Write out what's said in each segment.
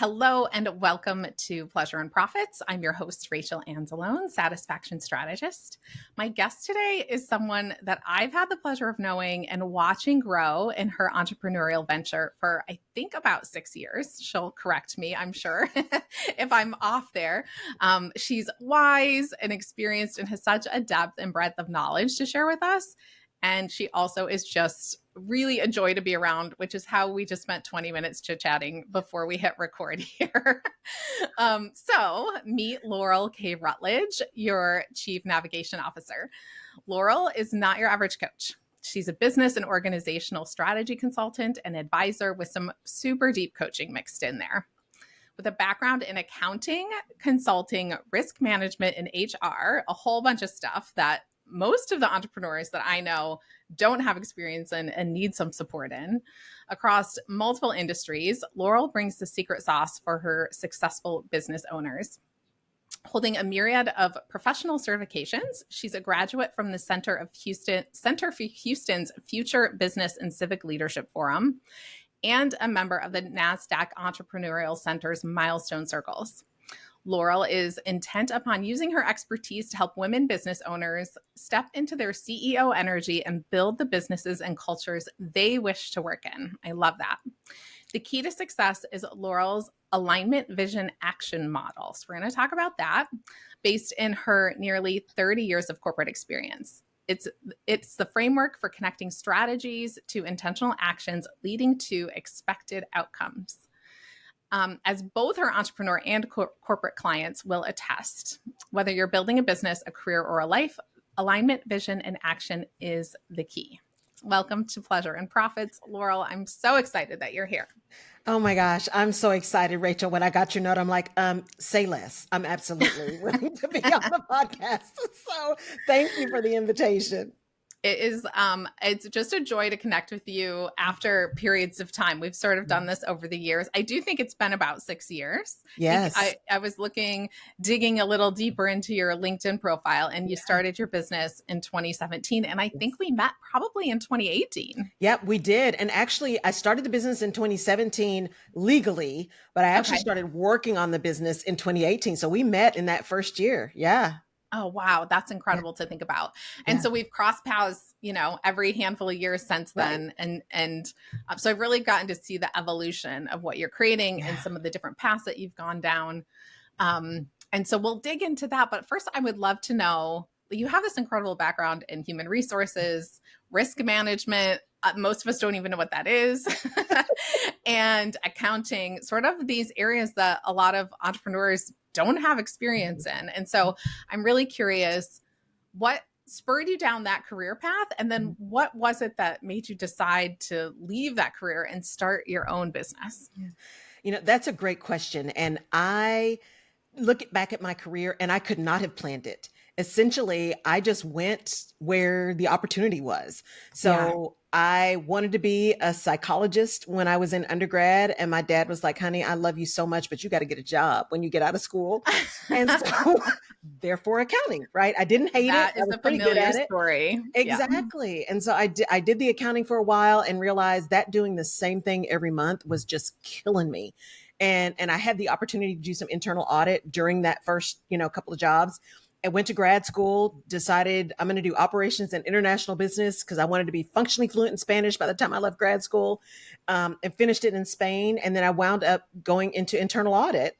Hello and welcome to Pleasure and Profits. I'm your host, Rachel Anzalone, Satisfaction Strategist. My guest today is someone that I've had the pleasure of knowing and watching grow in her entrepreneurial venture for, I think, about 6 years. She'll correct me, I'm sure, if I'm off there. She's wise and experienced and has such a depth and breadth of knowledge to share with us. And she also is just really a joy to be around, which is how we just spent 20 minutes chit-chatting before we hit record here. So meet Laurel K. Rutledge, your Chief Navigation Officer. Laurel is not your average coach. She's a business and organizational strategy consultant and advisor with some super deep coaching mixed in there. With a background in accounting, consulting, risk management, and HR, a whole bunch of stuff that most of the entrepreneurs that I know don't have experience in and need some support in. Across multiple industries, Laurel brings the secret sauce for her successful business owners. Holding a myriad of professional certifications, she's a graduate from the Center for Houston's Future Business and Civic Leadership Forum, and a member of the NASDAQ Entrepreneurial Center's Milestone Circles. Laurel is intent upon using her expertise to help women business owners step into their CEO energy and build the businesses and cultures they wish to work in. I love that. The key to success is Laurel's alignment, vision, action model. So we're going to talk about that based in her nearly 30 years of corporate experience. It's the framework for connecting strategies to intentional actions leading to expected outcomes. As both her entrepreneur and corporate clients will attest, whether you're building a business, a career, or a life, alignment, vision, and action is the key. Welcome to Pleasure and Profits, Laurel. I'm so excited that you're here. Oh my gosh, I'm so excited, Rachel. When I got your note, I'm like, say less. I'm absolutely willing to be on the podcast. So thank you for the invitation. It is, it's just a joy to connect with you after periods of time. We've sort of done this over the years. I do think it's been about 6 years. Yes. I was digging a little deeper into your LinkedIn profile, and you started your business in 2017. And I think we met probably in 2018. Yep, we did. And actually, I started the business in 2017 legally, but I actually started working on the business in 2018. So we met in that first year. Yeah. Oh, wow. That's incredible to think about. And so we've crossed paths, every handful of years since then. And so I've really gotten to see the evolution of what you're creating and some of the different paths that you've gone down. And so we'll dig into that. But first, I would love to know, you have this incredible background in human resources, risk management. Most of us don't even know what that is. And accounting, sort of these areas that a lot of entrepreneurs don't have experience in. And so I'm really curious, what spurred you down that career path? And then what was it that made you decide to leave that career and start your own business? That's a great question. And I look back at my career and I could not have planned it. Essentially, I just went where the opportunity was. So I wanted to be a psychologist when I was in undergrad. And my dad was like, honey, I love you so much, but you got to get a job when you get out of school. And so therefore accounting, right? I didn't hate it. That is a familiar story. Exactly. Yeah. And so I did the accounting for a while and realized that doing the same thing every month was just killing me. And I had the opportunity to do some internal audit during that first, couple of jobs. I went to grad school, decided I'm going to do operations and international business because I wanted to be functionally fluent in Spanish by the time I left grad school, and finished it in Spain. And then I wound up going into internal audit,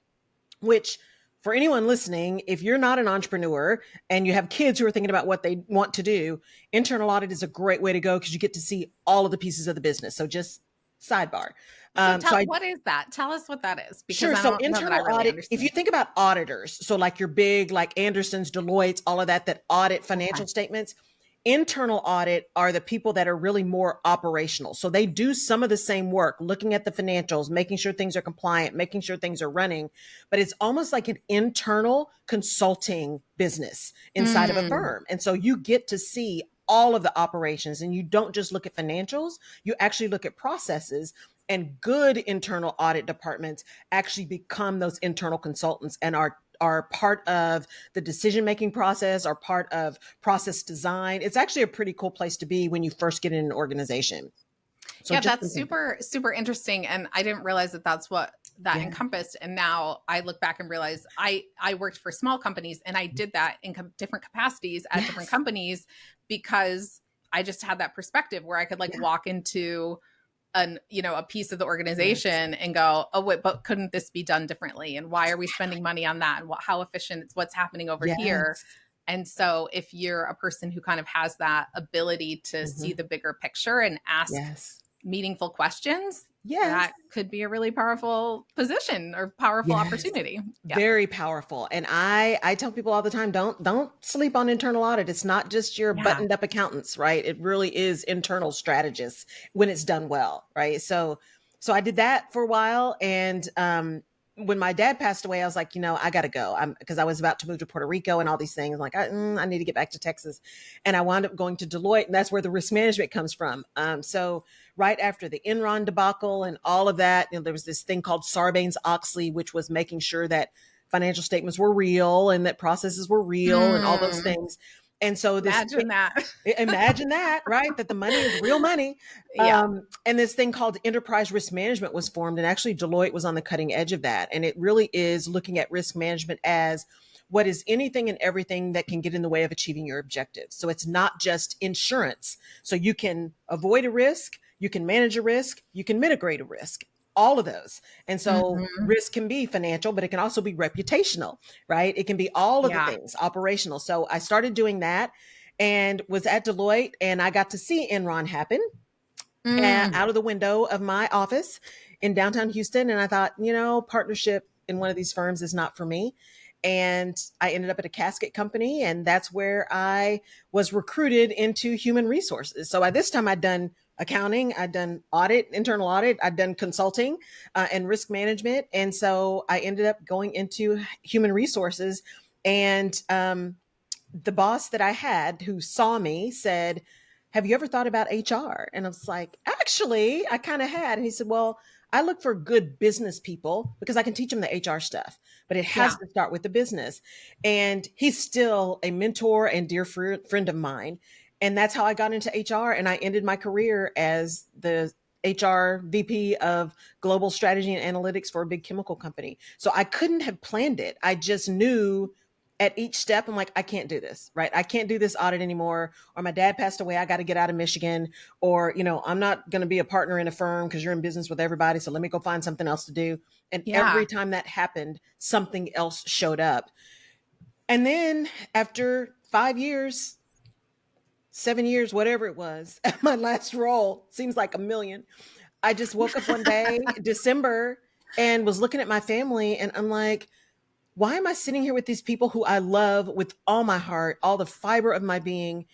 which for anyone listening, if you're not an entrepreneur and you have kids who are thinking about what they want to do, internal audit is a great way to go because you get to see all of the pieces of the business. So just sidebar. What is that? Tell us what that is. Because sure. So internal audit, if you think about auditors, so like your big, like Andersons, Deloitte's, all of that audit financial statements, internal audit are the people that are really more operational. So they do some of the same work, looking at the financials, making sure things are compliant, making sure things are running, but it's almost like an internal consulting business inside of a firm. And so you get to see all of the operations and you don't just look at financials, you actually look at processes. And good internal audit departments actually become those internal consultants and are part of the decision-making process, are part of process design. It's actually a pretty cool place to be when you first get in an organization. So that's super, super interesting. And I didn't realize that that's what that encompassed. And now I look back and realize I worked for small companies, and I did that in different capacities at different companies, because I just had that perspective where I could like walk into a piece of the organization and go, oh wait, but couldn't this be done differently? And why are we spending money on that? And how efficient it's what's happening over here. And so if you're a person who kind of has that ability to see the bigger picture and ask meaningful questions, that could be a really powerful position or powerful opportunity. Very powerful. And I tell people all the time, don't sleep on internal audit. It's not just your buttoned up accountants, right? It really is internal strategists when it's done well, right? So I did that for a while. And when my dad passed away, I was like, I got to go. Because I was about to move to Puerto Rico and all these things. Like, I need to get back to Texas. And I wound up going to Deloitte, and that's where the risk management comes from. So right after the Enron debacle and all of that, there was this thing called Sarbanes-Oxley, which was making sure that financial statements were real and that processes were real and all those things. And so imagine that, right? That the money is real money. And this thing called enterprise risk management was formed. And actually Deloitte was on the cutting edge of that. And it really is looking at risk management as what is anything and everything that can get in the way of achieving your objectives. So it's not just insurance. So you can avoid a risk, you can manage a risk, you can mitigate a risk. All of those. And so risk can be financial, but it can also be reputational, right? It can be all of the things, operational. So I started doing that and was at Deloitte, and I got to see Enron happen out of the window of my office in downtown Houston. And I thought, partnership in one of these firms is not for me. And I ended up at a casket company, and that's where I was recruited into human resources. So by this time I'd done accounting, I'd done audit, internal audit, I'd done consulting and risk management. And so I ended up going into human resources. And the boss that I had who saw me said, have you ever thought about HR? And I was like, actually, I kind of had. And he said, well, I look for good business people because I can teach them the HR stuff, but it has to start with the business. And he's still a mentor and dear friend of mine. And that's how I got into HR. And I ended my career as the HR VP of global strategy and analytics for a big chemical company. So I couldn't have planned it. I just knew at each step, I'm like, I can't do this, right? I can't do this audit anymore. Or my dad passed away. I got to get out of Michigan. Or, I'm not going to be a partner in a firm because you're in business with everybody. So let me go find something else to do. And every time that happened, something else showed up. And then after 5 years, 7 years, whatever it was, at my last role, seems like a million. I just woke up one day, December, and was looking at my family, and I'm like, why am I sitting here with these people who I love with all my heart, all the fiber of my being,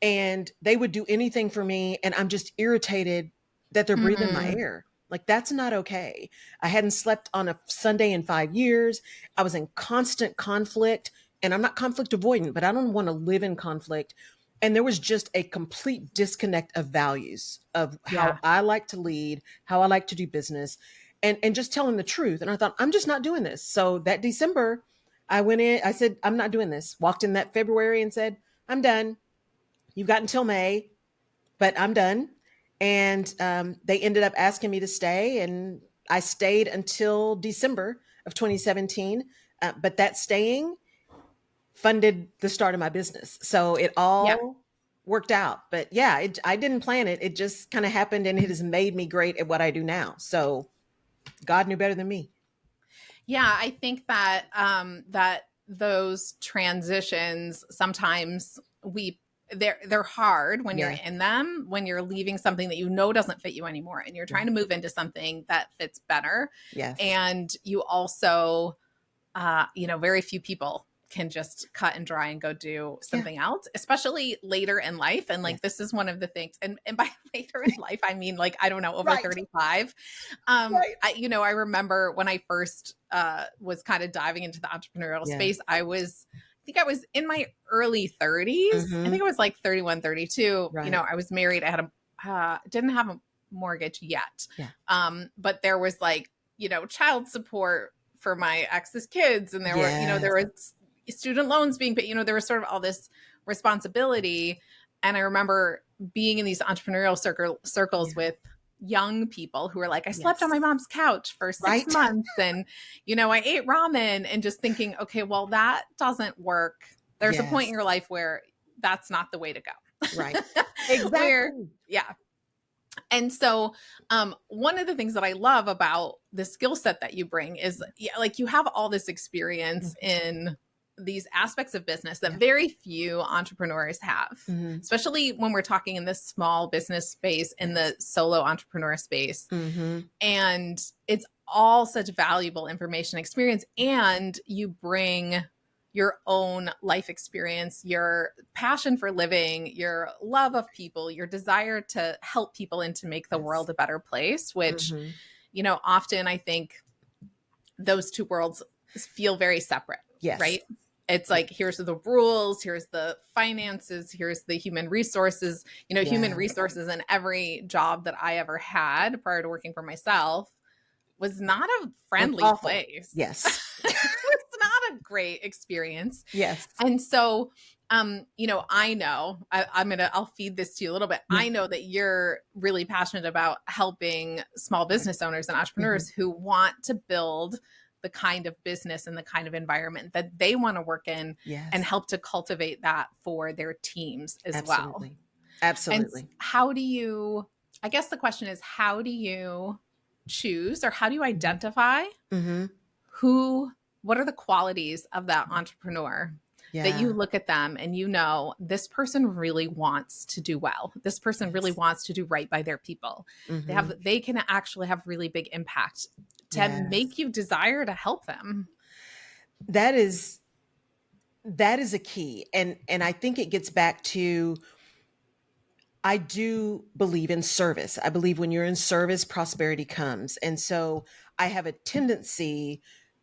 and they would do anything for me, and I'm just irritated that they're breathing my air. Like, that's not okay. I hadn't slept on a Sunday in 5 years. I was in constant conflict, and I'm not conflict avoidant, but I don't want to live in conflict. And there was just a complete disconnect of values of how I like to lead, how I like to do business, and just telling the truth. And I thought, I'm just not doing this. So that December, I went in, I said, I'm not doing this. Walked in that February and said, I'm done. You've got until May, but I'm done. And they ended up asking me to stay. And I stayed until December of 2017. But that staying funded the start of my business. So it all worked out. But I didn't plan it. It just kind of happened, and it has made me great at what I do now. So God knew better than me. Yeah, I think that that those transitions sometimes they're hard when you're in them, when you're leaving something that doesn't fit you anymore, and you're trying to move into something that fits better. Yes. And you also, very few people can just cut and dry and go do something else, especially later in life. And this is one of the things, and by later in life, I mean, I don't know, over 35. I remember when I first was kind of diving into the entrepreneurial space, I think I was in my early 30s. I think it was 31, 32. Right. I was married. I had didn't have a mortgage yet. But there was child support for my ex's kids. And there were, there was student loans being paid, there was sort of all this responsibility. And I remember being in these entrepreneurial circles with, young people who are like, I slept on Yes. my mom's couch for 6 Right. months and, I ate ramen, and just thinking, okay, well, that doesn't work. There's a point in Yes. your life where that's not the way to go. Right. Where, Exactly. yeah. And so, one of the things that I love about the skill set that you bring is, like, you have all this experience in these aspects of business that very few entrepreneurs have, especially when we're talking in this small business space, in the solo entrepreneur space. And it's all such valuable information, experience, and you bring your own life experience, your passion for living, your love of people, your desire to help people and to make the world a better place, which, often I think those two worlds feel very separate, Yes. right? It's like, here's the rules, here's the finances, here's the human resources. Human resources in every job that I ever had prior to working for myself was not a friendly place. Yes. It's not a great experience. Yes. And so, I know I'll feed this to you a little bit. I know that you're really passionate about helping small business owners and entrepreneurs who want to build the kind of business and the kind of environment that they want to work in, and help to cultivate that for their teams as well. Absolutely. And how do you, I guess the question is, how do you choose, or how do you identify what are the qualities of that entrepreneur that you look at them and this person really wants to do well. This person really wants to do right by their people. They can actually have really big impact to make you desire to help them. That is a key. And I think it gets back to, I do believe in service. I believe when you're in service, prosperity comes. And so I have a tendency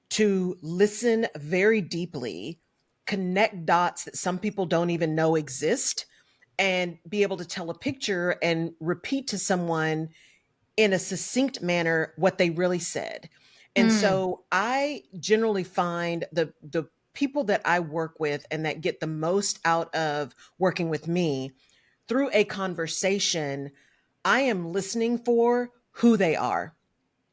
to listen very deeply, connect dots that some people don't even know exist, and be able to tell a picture and repeat to someone in a succinct manner what they really said. And so I generally find the people that I work with and that get the most out of working with me, through a conversation, I am listening for who they are.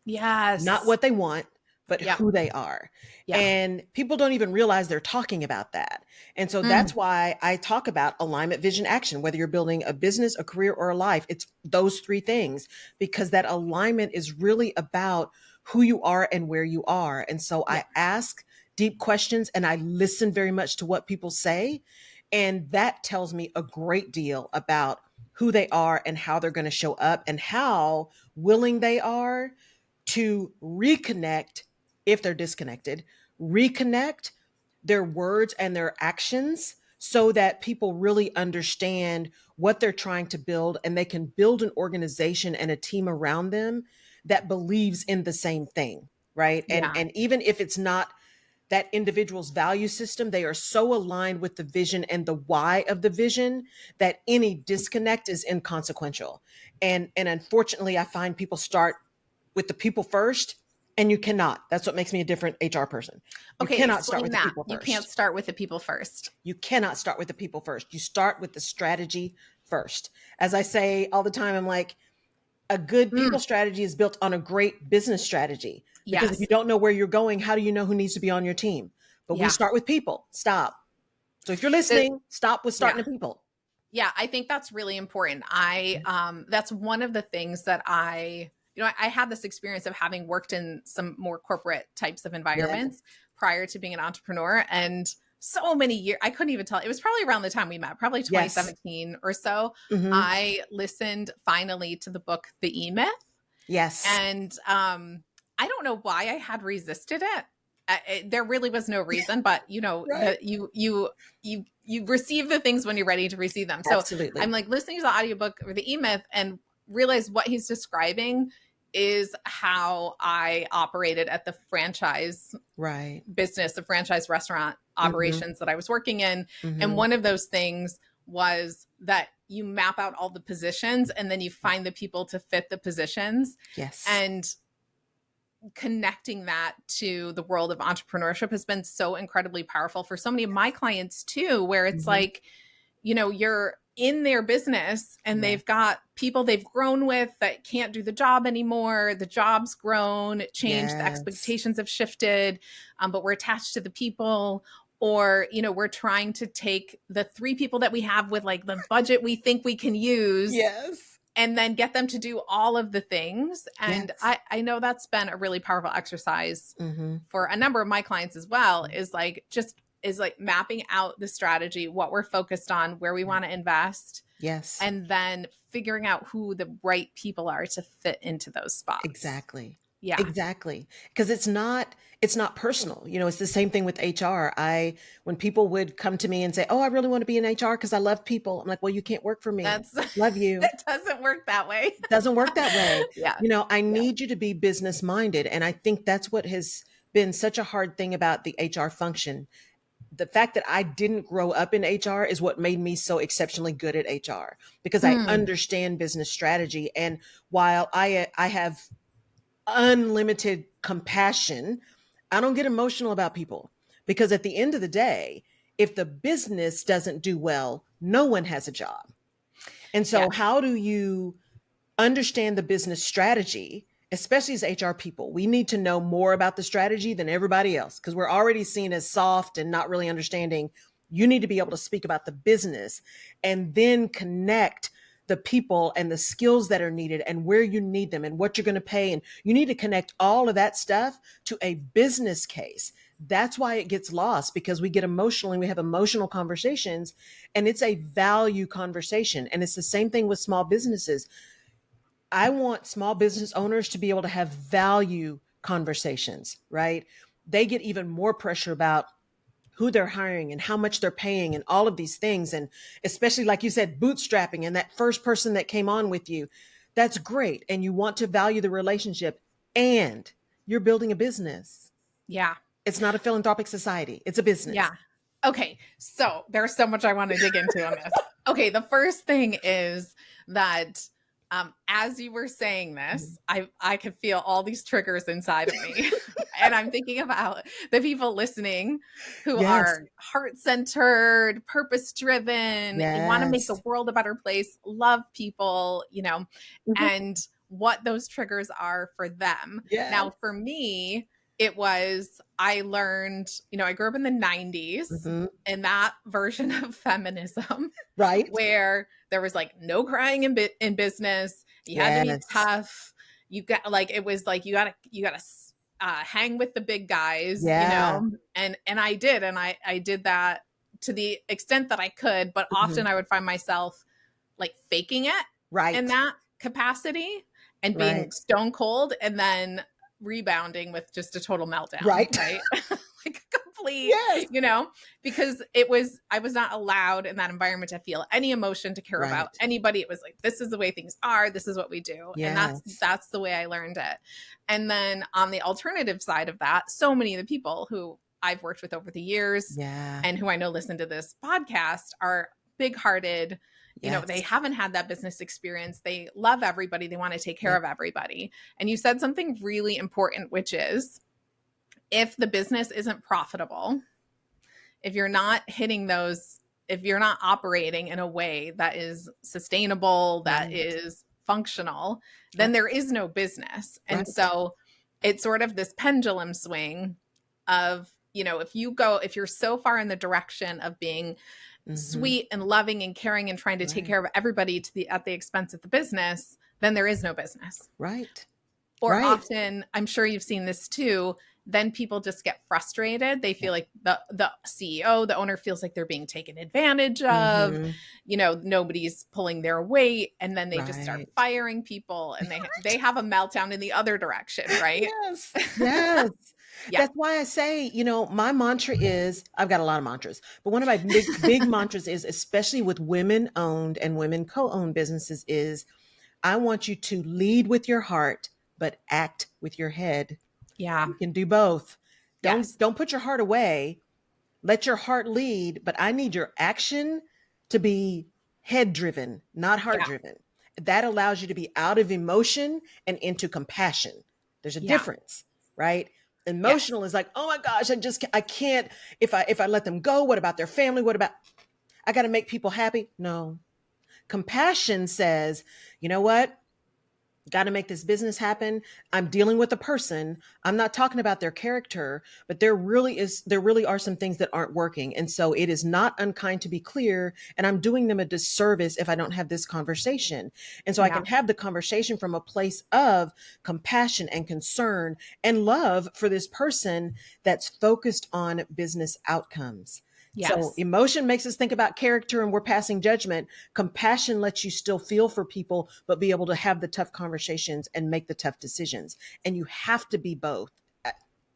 Yes. Not what they want, but who they are. And people don't even realize they're talking about that. And so that's why I talk about alignment, vision, action, whether you're building a business, a career, or a life. It's those three things, because that alignment is really about who you are and where you are. And so I ask deep questions and I listen very much to what people say. And that tells me a great deal about who they are and how they're going to show up and how willing they are to reconnect if they're disconnected, reconnect their words and their actions so that people really understand what they're trying to build, and they can build an organization and a team around them that believes in the same thing, right? And even if it's not that individual's value system, they are so aligned with the vision and the why of the vision that any disconnect is inconsequential. And unfortunately, I find people start with the people first, and you cannot. That's what makes me a different HR person. You cannot start with the people first. You can't start with the people first. You cannot start with the people first. You start with the strategy first. As I say all the time, I'm like, a good people strategy is built on a great business strategy. Because if you don't know where you're going, how do you know who needs to be on your team? But we start with people. Stop. So if you're listening, stop with starting to people. Yeah, I think that's really important. That's one of the things that I had this experience of having worked in some more corporate types of environments prior to being an entrepreneur. And so many years, I couldn't even tell. It was probably around the time we met, probably 2017 or so. I listened finally to the book, The E-Myth. Yes. And I don't know why I had resisted it. There really was no reason, but you receive the things when you're ready to receive them. So Absolutely. I'm like listening to the audiobook or the E-Myth and realize what he's describing is how I operated at the franchise business, the franchise restaurant operations that I was working in. And one of those things was that you map out all the positions and then you find the people to fit the positions. Yes. And connecting that to the world of entrepreneurship has been so incredibly powerful for so many of my clients too, where it's like, in their business and Yeah. they've got people they've grown with that can't do the job anymore. The job's grown, it changed, the Yes. expectations have shifted, but we're attached to the people. Or, you know, we're trying to take the 3 people that we have with like the budget we think we can use Yes. and then get them to do all of the things. And Yes. I know that's been a really powerful exercise Mm-hmm. for a number of my clients as well, is like mapping out the strategy, what we're focused on, where we want to invest, Yes. and then figuring out who the right people are to fit into those spots. Exactly. Yeah. Exactly. Because it's not personal. You know, it's the same thing with HR. When people would come to me and say, "Oh, I really want to be in HR because I love people." I'm like, "Well, you can't work for me. That's Love you." it doesn't work that way. It doesn't work that way. Yeah. You know, I Yeah. need you to be business minded. And I think that's what has been such a hard thing about the HR function. The fact that I didn't grow up in HR is what made me so exceptionally good at HR, because I understand business strategy. And while I have unlimited compassion, I don't get emotional about people, because at the end of the day, if the business doesn't do well, no one has a job. And so Yeah. how do you understand the business strategy, especially as HR people? We need to know more about the strategy than everybody else, because we're already seen as soft and not really understanding. You need to be able to speak about the business and then connect the people and the skills that are needed and where you need them and what you're going to pay. And you need to connect all of that stuff to a business case. That's why it gets lost, because we get emotional and we have emotional conversations, and it's a value conversation. And it's the same thing with small businesses. I want small business owners to be able to have value conversations, right? They get even more pressure about who they're hiring and how much they're paying and all of these things. And especially, like you said, bootstrapping and that first person that came on with you, that's great. And you want to value the relationship, and you're building a business. Yeah. It's not a philanthropic society. It's a business. Yeah. Okay. So there's so much I want to dig into on this. Okay. The first thing is that as you were saying this, I could feel all these triggers inside of me. And I'm thinking about the people listening who Yes. are heart-centered, purpose-driven, you want to make the Yes. world a better place, love people, you know, Mhm. and what those triggers are for them. Yes. Now, for me, it was, I learned, you know, I grew up in the 90s Mm-hmm. in that version of feminism, Right. where there was like no crying in business. You had to be Yes. tough. You got like, it was like, you gotta hang with the big guys, Yeah. you know? And I did. And I did that to the extent that I could, but often I would find myself like faking it Right. in that capacity and being Right. stone cold, and then rebounding with just a total meltdown. Right. Right. Like a complete, Yes. you know, because I was not allowed in that environment to feel any emotion, to care about Right. anybody. It was like, this is the way things are. This is what we do. And Yes. that's the way I learned it. And then on the alternative side of that, so many of the people who I've worked with over the years Yeah. and who I know listen to this podcast are big hearted. You know, they Yes. haven't had that business experience. They love everybody. They want to take care Yeah. of everybody. And you said something really important, which is, if the business isn't profitable, if you're not hitting those, if you're not operating in a way that is sustainable, that Right. is functional, then Right. there is no business. And Right. so it's sort of this pendulum swing of, you know, if you're so far in the direction of being Mhm. sweet and loving and caring and trying to take Right. care of everybody at the expense of the business, then there is no business. Right. Or Right. often, I'm sure you've seen this too, then people just get frustrated. They feel like the CEO, the owner, feels like they're being taken advantage of. Mhm. You know, nobody's pulling their weight, and then they just start Right. firing people, and they have a meltdown in the other direction, right? Yes. Yes. Yeah. That's why I say, you know, my mantra is, I've got a lot of mantras, but one of my big mantras is, especially with women owned and women co-owned businesses, is I want you to lead with your heart, but act with your head. Yeah. You can do both. Yes. Don't put your heart away. Let your heart lead, but I need your action to be head driven, not heart driven. That allows you to be out of emotion and into compassion. There's a difference, right? Emotional is like, oh my gosh, I can't, if I let them go, what about their family? What about, I got to make people happy? No, Compassion says, you know what? Got to make this business happen. I'm dealing with a person. I'm not talking about their character, but there really are some things that aren't working. And so it is not unkind to be clear. And I'm doing them a disservice if I don't have this conversation. And so I Yeah. can have the conversation from a place of compassion and concern and love for this person that's focused on business outcomes. So Yes. emotion makes us think about character and we're passing judgment. Compassion lets you still feel for people, but be able to have the tough conversations and make the tough decisions. And you have to be both.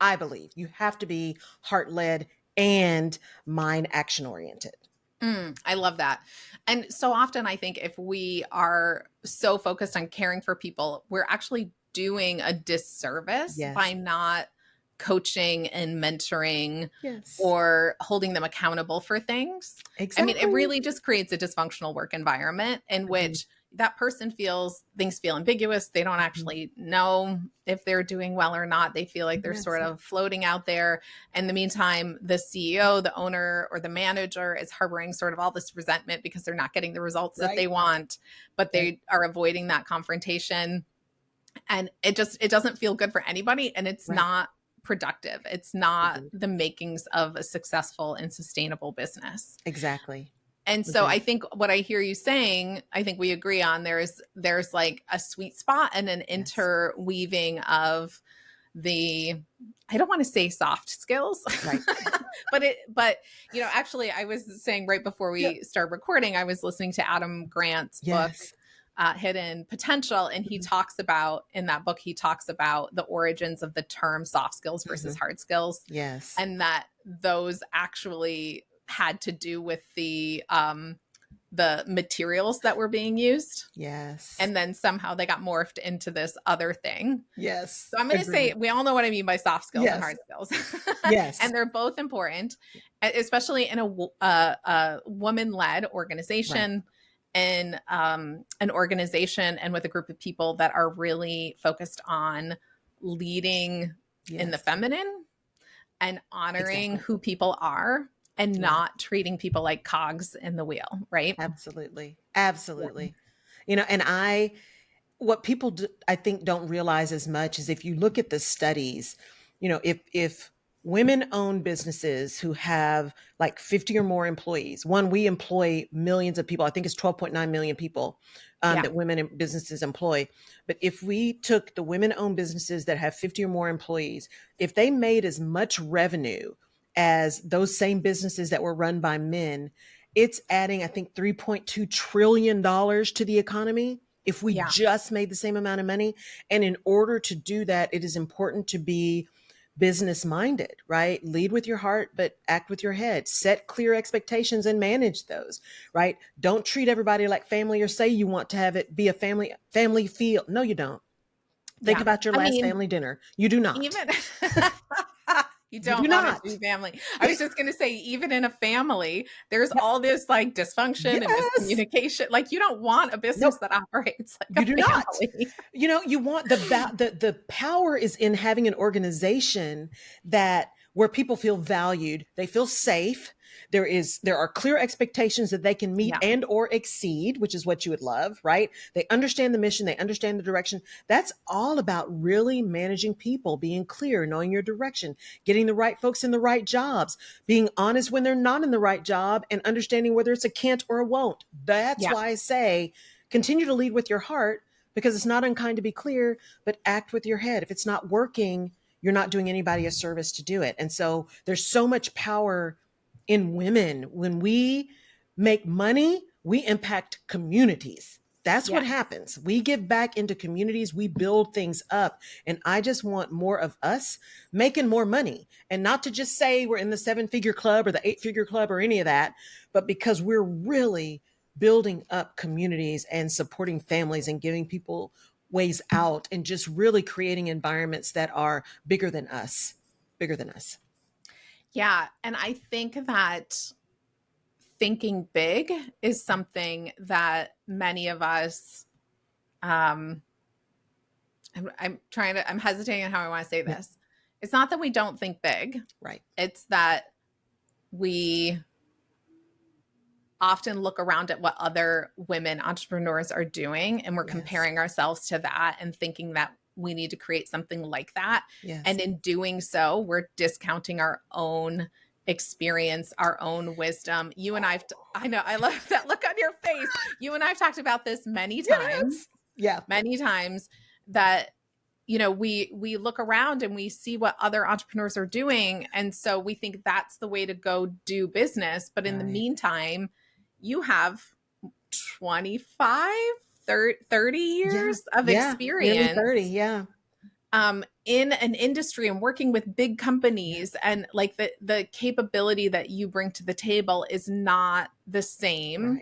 I believe you have to be heart led and mind action oriented. I love that. And so often I think if we are so focused on caring for people, we're actually doing a disservice by Yes. not coaching and mentoring Yes. or holding them accountable for things. I mean, it Exactly. really just creates a dysfunctional work environment in Agreed. which that person feels things feel ambiguous. They don't actually know if they're doing well or not. They feel like they're Yes. sort of floating out there. In the meantime, the CEO, the owner, or the manager is harboring sort of all this resentment because they're not getting the results that they Right. want, but Right. they are avoiding that confrontation. And it doesn't feel good for anybody. And it's Right. not productive. It's not Agreed. the makings of a successful and sustainable business. Exactly. And so Agreed. I think what I hear you saying, I think we agree on there's like a sweet spot and an Yes. interweaving of the, I don't want to say soft skills, Right. but actually I was saying right before Yeah. we start recording, I was listening to Adam Grant's book, Yes. Hidden Potential. And he talks about, in that book, he talks about the origins of the term soft skills versus hard skills. Yes. And that those actually had to do with the materials that were being used. Yes. And then somehow they got morphed into this other thing. Yes. So I'm going to say, we all know what I mean by soft skills and Yes. hard skills. Yes. And they're both important, especially in a woman-led organization, in an organization and with a group of people that are really focused on leading in the Yes. feminine and honoring Exactly. who people are and Yeah. not treating people like cogs in the wheel, right? Absolutely. Absolutely. And what people do, I think don't realize as much is if you look at the studies, if women own businesses who have like 50 or more employees, we employ millions of people. I think it's 12.9 million people Yeah. that women in businesses employ. But if we took the women owned businesses that have 50 or more employees, if they made as much revenue as those same businesses that were run by men, it's adding, I think, $3.2 trillion to the economy if we Yeah. just made the same amount of money. And in order to do that, it is important to be business minded, right? Lead with your heart, but act with your head. Set clear expectations and manage those, right? Don't treat everybody like family or say you want to have it be a family feel. No, you don't. Think Yeah. about your I last mean, family dinner. You do not. even you You do don't want it to not. be family. I was just going to say, even in a family, there's Yep. all this like dysfunction and Yes. miscommunication. Like you don't want a business Nope. that operates like You a do not. family. You want the power is in having an organization where people feel valued, they feel safe. There are clear expectations that they can meet Yeah. and or exceed, which is what you would love, right? They understand the mission, they understand the direction. That's all about really managing people, being clear, knowing your direction, getting the right folks in the right jobs, being honest when they're not in the right job, and understanding whether it's a can't or a won't. That's Yeah. why I say continue to lead with your heart, because it's not unkind to be clear, but act with your head. If it's not working, you're not doing anybody a service to do it. And so there's so much power in women. When we make money, we impact communities. That's what Yeah. happens. We give back into communities, we build things up. And I just want more of us making more money, and not to just say we're in the 7-figure club or the 8-figure club or any of that, but because we're really building up communities and supporting families and giving people ways out and just really creating environments that are bigger than us, bigger than us. Yeah. And I think that thinking big is something that many of us, I'm hesitating on how I want to say Yeah. this. It's not that we don't think big. Right. It's that we often look around at what other women entrepreneurs are doing, and we're Yes. comparing ourselves to that and thinking that we need to create something like that. Yes. And in doing so, we're discounting our own experience, our own wisdom. You and I know, I love that look on your face. You and I've talked about this many times. Yes. Yeah. Many times that, you know, we look around and we see what other entrepreneurs are doing. And so we think that's the way to go do business. But in the meantime, you have 25, 30 years of experience. Nearly 30, yeah. In an industry and working with big companies, and like the capability that you bring to the table is not the same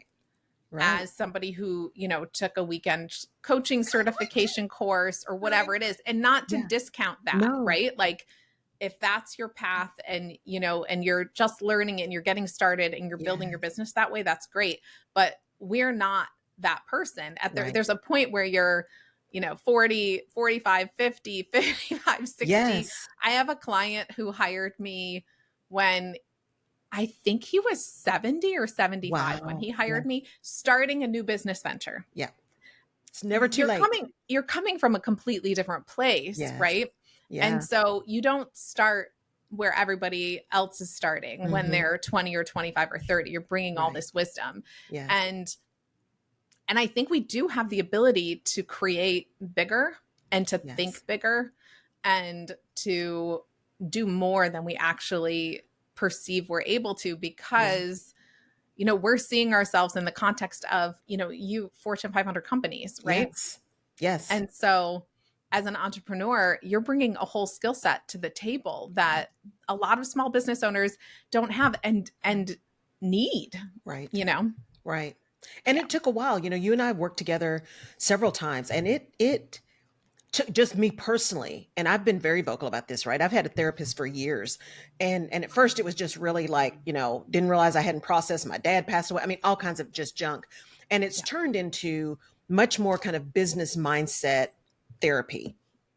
as somebody who, you know, took a weekend coaching certification course or whatever it is. And not to discount that, right? Like, if that's your path and, you know, and you're just learning it and you're getting started and you're building your business that way, that's great. But we're not that person. There's a point where you're, you know, 40, 45, 50, 55, 60. Yes. I have a client who hired me when I think he was 70 or 75 when he hired me, starting a new business venture. Yeah. It's never too late. You're coming from a completely different place, right? Yeah. And so you don't start where everybody else is starting when they're 20 or 25 or 30. You're bringing all this wisdom. Yeah. And I think we do have the ability to create bigger and to think bigger and to do more than we actually perceive we're able to, because you know, we're seeing ourselves in the context of, you know, you Fortune 500 companies, right? Yes. And so as an entrepreneur, you're bringing a whole skill set to the table that a lot of small business owners don't have and need, you know? Right. And it took a while. You know, you and I have worked together several times, and it took just me personally, and I've been very vocal about this, right? I've had a therapist for years. And at first it was just really like, you know, didn't realize I hadn't processed. My dad passed away. I mean, all kinds of just junk. And it's turned into much more kind of business mindset therapy.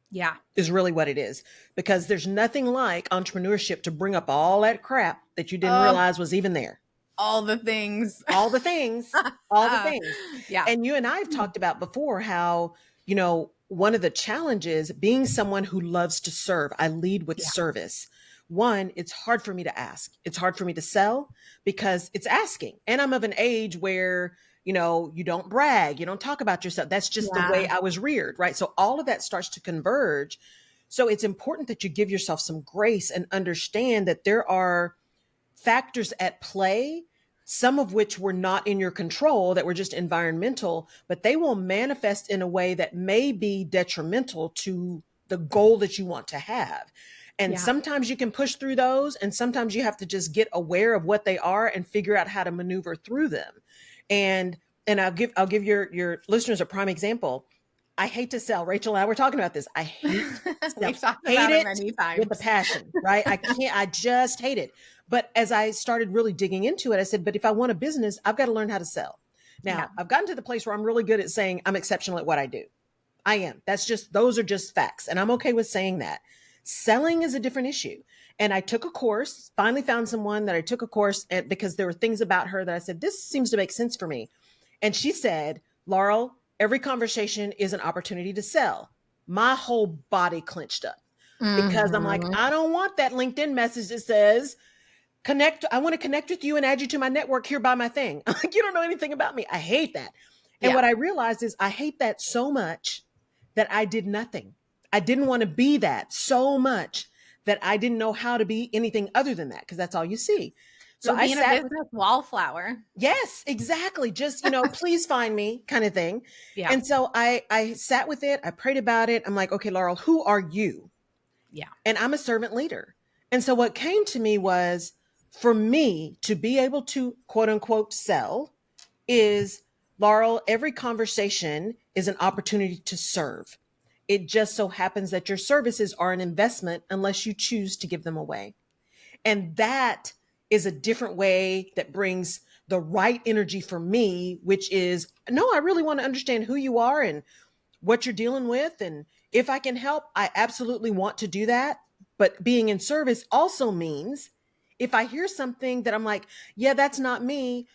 Yeah. Is really what it is. Because there's nothing like entrepreneurship to bring up all that crap that you didn't realize was even there. All the things. All the things. All the things. Yeah. And you and I have talked about before how, you know, one of the challenges being someone who loves to serve, I lead with service. One, it's hard for me to ask. It's hard for me to sell because it's asking. And I'm of an age where, you know, you don't brag, you don't talk about yourself. That's just the way I was reared, right? So all of that starts to converge. So it's important that you give yourself some grace and understand that there are factors at play, some of which were not in your control, that were just environmental, but they will manifest in a way that may be detrimental to the goal that you want to have. And sometimes you can push through those, and sometimes you have to just get aware of what they are and figure out how to maneuver through them. And I'll give your listeners a prime example. I hate to sell. Rachel and I were talking about this. I hate We've talked about it many times. With a passion, right? I just hate it. But as I started really digging into it, I said, but if I want a business, I've got to learn how to sell. Now, I've gotten to the place where I'm really good at saying I'm exceptional at what I do. I am. Those are just facts. And I'm okay with saying that. Selling is a different issue. And I took a course, finally found someone that I took a course at, because there were things about her that I said, this seems to make sense for me. And she said, Laurel, every conversation is an opportunity to sell. My whole body clenched up because I'm like, I don't want that LinkedIn message that says, I want to connect with you and add you to my network. Here, buy my thing. I'm like, you don't know anything about me. I hate that. And what I realized is I hate that so much that I did nothing. I didn't want to be that so much that I didn't know how to be anything other than that, because that's all you see. So being a business wallflower. Yes, exactly. Just, you know, please find me kind of thing. Yeah. And so I sat with it. I prayed about it. I'm like, okay, Laurel, who are you? Yeah. And I'm a servant leader. And so what came to me was, for me to be able to quote unquote sell is, Laurel, every conversation is an opportunity to serve. It just so happens that your services are an investment unless you choose to give them away. And that is a different way that brings the right energy for me, which is, no, I really want to understand who you are and what you're dealing with. And if I can help, I absolutely want to do that. But being in service also means if I hear something that I'm like, yeah, that's not me,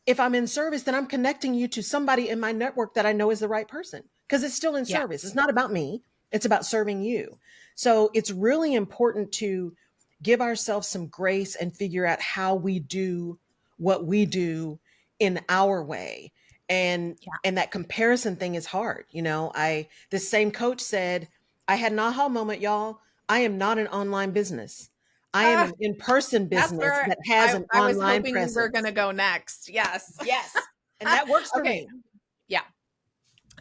if I'm in service, then I'm connecting you to somebody in my network that I know is the right person, because it's still in Yeah. service. It's not about me. It's about serving you. So it's really important to give ourselves some grace and figure out how we do what we do in our way. And that comparison thing is hard. This same coach said, I had an aha moment, y'all. I am not an online business. I am Ah, an in-person that's business where that has an I was online hoping we were going presence. to go next. Yes. Yes. And that works for Okay. me. Yeah.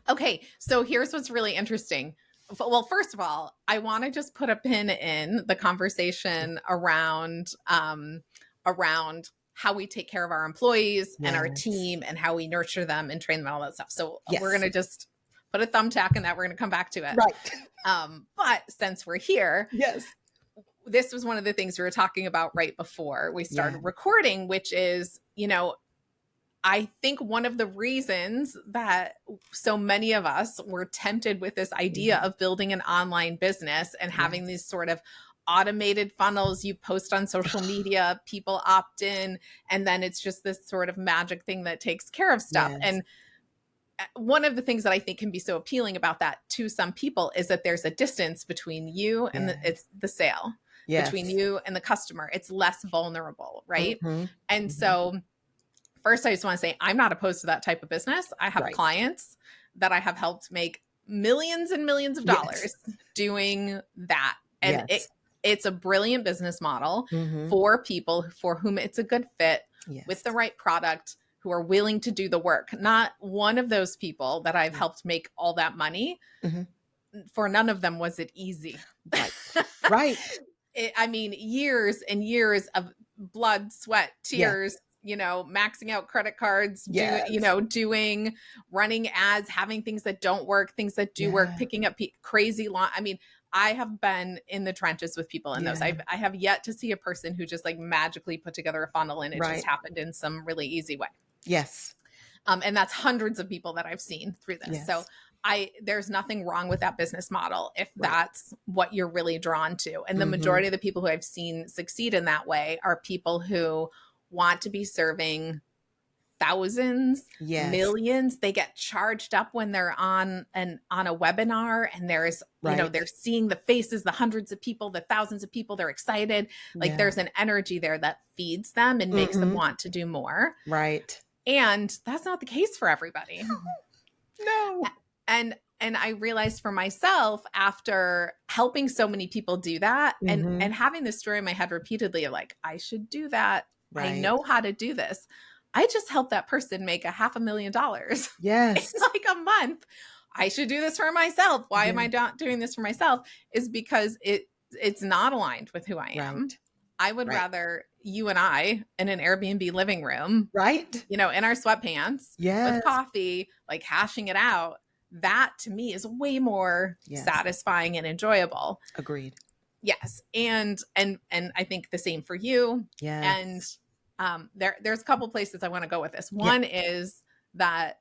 Okay. So here's what's really interesting. Well, first of all, I want to just put a pin in the conversation around how we take care of our employees and our Yes. team and how we nurture them and train them and all that stuff. So Yes. we're going to just put a thumbtack in that. We're going to come back to it. Right. But since we're here, Yes. this was one of the things we were talking about right before we started Yeah. recording, which is, I think one of the reasons that so many of us were tempted with this idea of building an online business and having these sort of automated funnels you post on social media, people opt in, and then it's just this sort of magic thing that takes care of stuff. Yes. And one of the things that I think can be so appealing about that to some people is that there's a distance between you and it's the sale. Yes. Between you and the customer. It's less vulnerable, right? Mm-hmm. And so first, I just want to say I'm not opposed to that type of business. I have clients that I have helped make millions and millions of dollars doing that. And it's a brilliant business model for people for whom it's a good fit with the right product, who are willing to do the work. Not one of those people that I've helped make all that money, for none of them was it easy. Right. I mean, years and years of blood, sweat, tears, maxing out credit cards, doing running ads, having things that don't work, things that do work, picking up crazy long. I mean, I have been in the trenches with people in those. I have yet to see a person who just like magically put together a funnel and it just happened in some really easy way. Yes. And that's hundreds of people that I've seen through this. So there's nothing wrong with that business model if that's what you're really drawn to. And the majority of the people who I've seen succeed in that way are people who want to be serving thousands, millions. They get charged up when they're on a webinar and there's, they're seeing the faces, the hundreds of people, the thousands of people, they're excited. Like there's an energy there that feeds them and makes them want to do more. Right. And that's not the case for everybody. No. And I realized for myself after helping so many people do that and having this story in my head repeatedly of like, I should do that. Right. I know how to do this. I just helped that person make $500,000. Yes. In like a month. I should do this for myself. Why am I not doing this for myself? Is because it's not aligned with who I am. Right. I would rather you and I in an Airbnb living room, in our sweatpants with coffee, like hashing it out. That to me is way more satisfying and enjoyable. Agreed. Yes. And I think the same for you. Yes. And there's a couple places I want to go with this. One is that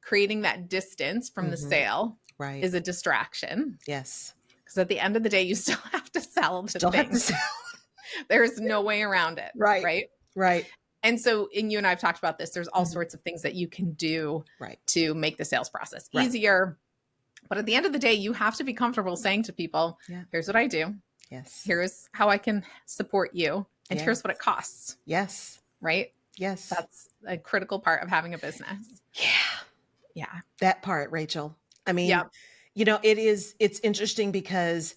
creating that distance from the sale is a distraction. Yes. Because at the end of the day, you still have to sell the thing. There's no way around it. Right. And so, and you and I have talked about this, there's all sorts of things that you can do to make the sales process easier. But at the end of the day, you have to be comfortable saying to people, here's what I do. Yes. Here's how I can support you. And here's what it costs. Yes. Right? Yes. That's a critical part of having a business. Yeah. That part, Rachel. I mean, it's interesting because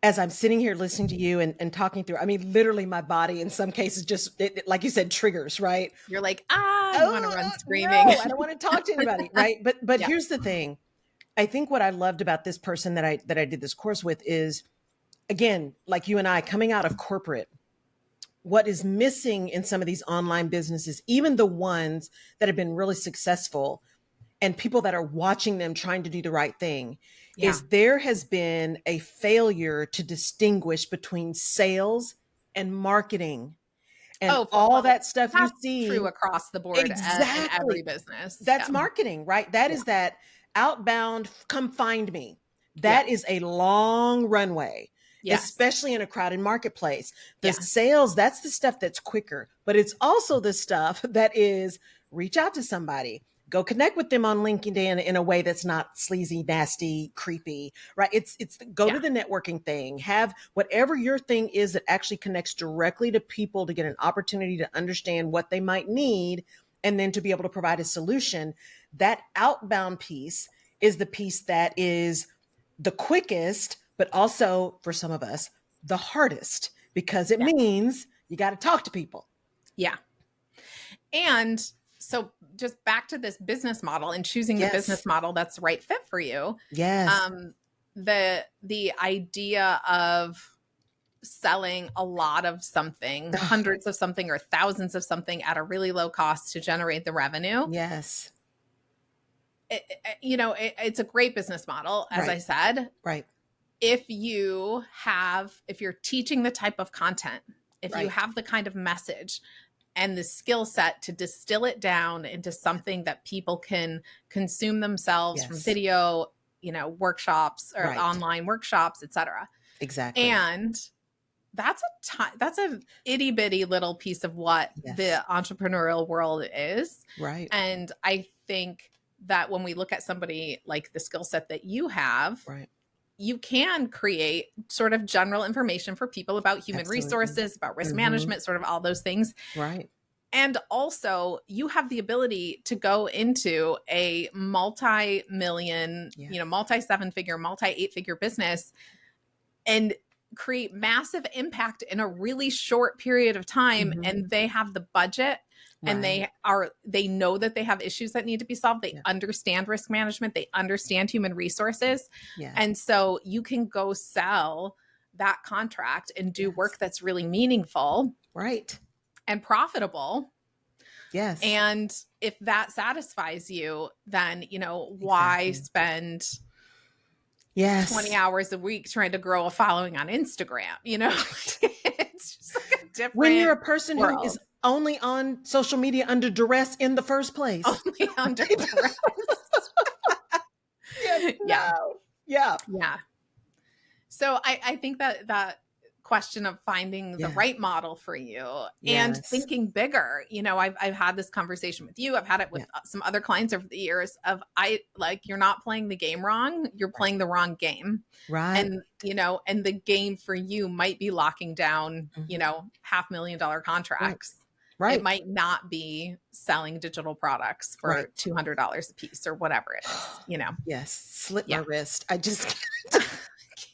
as I'm sitting here listening to you and talking through, I mean, literally my body in some cases just, like you said, triggers, right? You're like, I want to run screaming. No, I don't want to talk to anybody, right? But here's the thing. I think what I loved about this person that I did this course with is, again, like you and I coming out of corporate, what is missing in some of these online businesses, even the ones that have been really successful and people that are watching them trying to do the right thing, is there has been a failure to distinguish between sales and marketing and all that stuff you see. True across the board in every business. That's marketing, right? That is that outbound, come find me. That is a long runway. Yes. especially in a crowded marketplace. The Yes. sales, that's the stuff that's quicker, but it's also the stuff that is reach out to somebody, go connect with them on LinkedIn in a way that's not sleazy, nasty, creepy, right? It's go to the networking thing, have whatever your thing is that actually connects directly to people to get an opportunity to understand what they might need and then to be able to provide a solution. That outbound piece is the piece that is the quickest, but also for some of us, the hardest, because it means you got to talk to people. Yeah. And so just back to this business model and choosing the business model that's the right fit for you. Yes. The idea of selling a lot of something, hundreds of something or thousands of something at a really low cost to generate the revenue. Yes. It's a great business model, as I said. Right. If you're teaching the type of content, if you have the kind of message and the skill set to distill it down into something that people can consume themselves from video, workshops or online workshops, etc. Exactly. And that's an itty bitty little piece of what the entrepreneurial world is. Right. And I think that when we look at somebody like the skill set that you have, you can create sort of general information for people about human resources, about risk management, sort of all those things. Right. And also you have the ability to go into a multi-million, multi-7-figure, multi-8-figure business and create massive impact in a really short period of time. And they have the budget and they know that they have issues that need to be solved. They understand risk management. They understand human resources. And so you can go sell that contract and do work that's really meaningful. Right. And profitable. Yes. And if that satisfies you, then, why spend 20 hours a week trying to grow a following on Instagram? It's just like a different when you're a person world. Who is only on social media under duress in the first place. Only under duress. Yeah. So I think that question of finding the right model for you and thinking bigger. I've had this conversation with you. I've had it with some other clients over the years of you're not playing the game wrong. You're playing the wrong game. Right. And, and the game for you might be locking down, $500,000 contracts. Right. It might not be selling digital products for $200 a piece or whatever it is, Yes. Slit my wrist. I just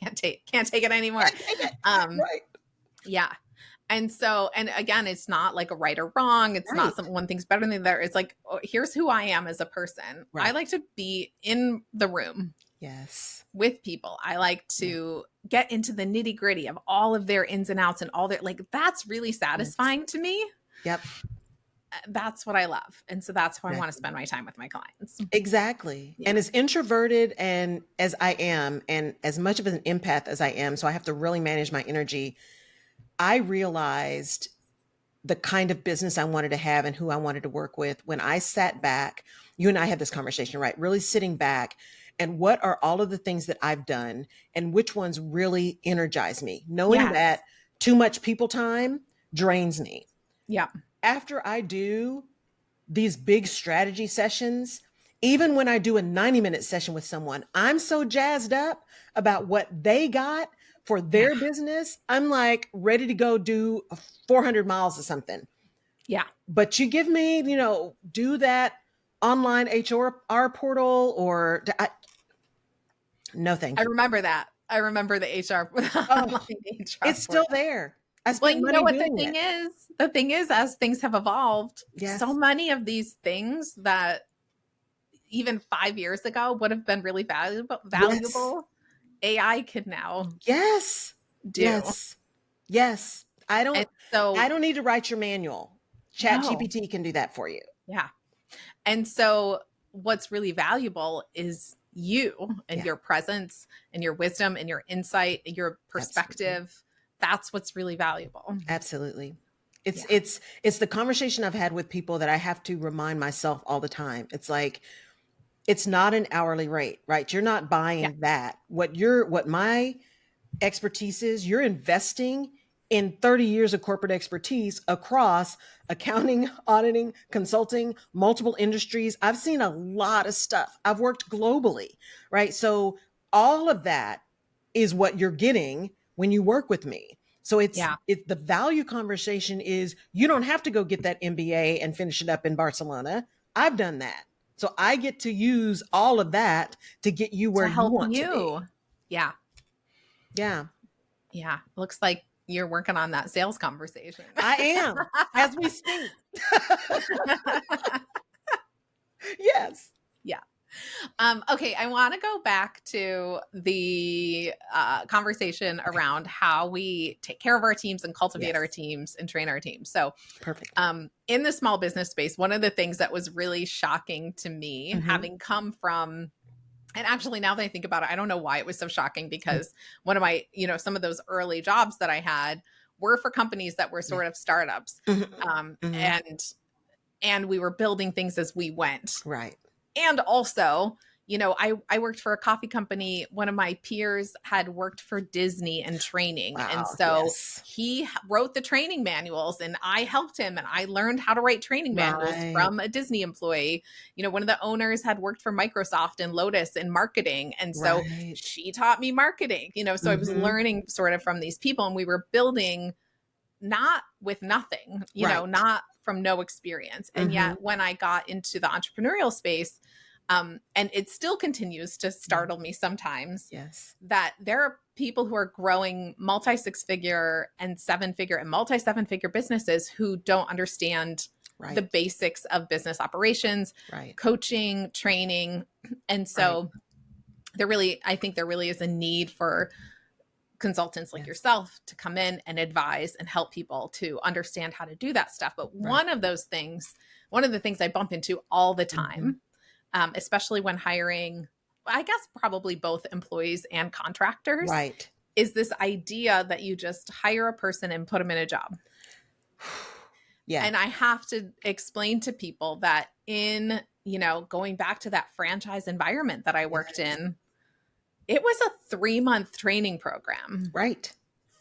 can't take it anymore. Yeah. And so, and again, it's not like a right or wrong. It's not one thing's better than the other. It's like, here's who I am as a person. I like to be in the room. Yes. With people. I like to get into the nitty gritty of all of their ins and outs and all their, that's really satisfying to me. Yep. That's what I love. And so that's how I want to spend my time with my clients. Exactly. Yeah. And as introverted and as I am, and as much of an empath as I am, so I have to really manage my energy. I realized the kind of business I wanted to have and who I wanted to work with when I sat back. You and I had this conversation, right? Really sitting back and what are all of the things that I've done and which ones really energize me, knowing that too much people time drains me. Yeah. After I do these big strategy sessions, even when I do a 90-minute session with someone, I'm so jazzed up about what they got for their business. I'm like ready to go do 400 miles or something. Yeah. But you give me, do that online HR portal or no, thank you. I remember that. I remember the HR. It's still there. Well, you know what the thing is? The thing is, as things have evolved, so many of these things that even 5 years ago would have been really valuable, AI can now do. Yes. I don't need to write your manual. ChatGPT can do that for you. Yeah. And so what's really valuable is you and your presence and your wisdom and your insight and your perspective. Absolutely. That's what's really valuable. Absolutely. It's the conversation I've had with people that I have to remind myself all the time. It's like, it's not an hourly rate, right? You're not buying that. What my expertises, you're investing in 30 years of corporate expertise across accounting, auditing, consulting, multiple industries. I've seen a lot of stuff. I've worked globally, right? So all of that is what you're getting when you work with me. So it's the value conversation is you don't have to go get that MBA and finish it up in Barcelona. I've done that. So I get to use all of that to get you where you want to be. Yeah. Yeah. Yeah. Looks like you're working on that sales conversation. I am, as we speak. Yes. Yeah. Okay, I want to go back to the conversation around how we take care of our teams and cultivate our teams and train our teams. So, perfect. In the small business space, one of the things that was really shocking to me, having come from, and actually now that I think about it, I don't know why it was so shocking, because one of my, some of those early jobs that I had were for companies that were sort of startups, and we were building things as we went. Right. And also, I worked for a coffee company. One of my peers had worked for Disney and training. Wow, and so he wrote the training manuals and I helped him, and I learned how to write training manuals from a Disney employee. One of the owners had worked for Microsoft and Lotus in marketing. And so she taught me marketing, so I was learning sort of from these people, and we were building not with nothing, not from no experience. And yet when I got into the entrepreneurial space, and it still continues to startle me sometimes, that there are people who are growing multi-6-figure and 7-figure and multi-7-figure businesses who don't understand the basics of business operations, coaching, training. And so I think there really is a need for consultants like yourself to come in and advise and help people to understand how to do that stuff. But one of the things I bump into all the time, especially when hiring, I guess probably both employees and contractors, is this idea that you just hire a person and put them in a job. And I have to explain to people that in, going back to that franchise environment that I worked in, it was a 3-month training program.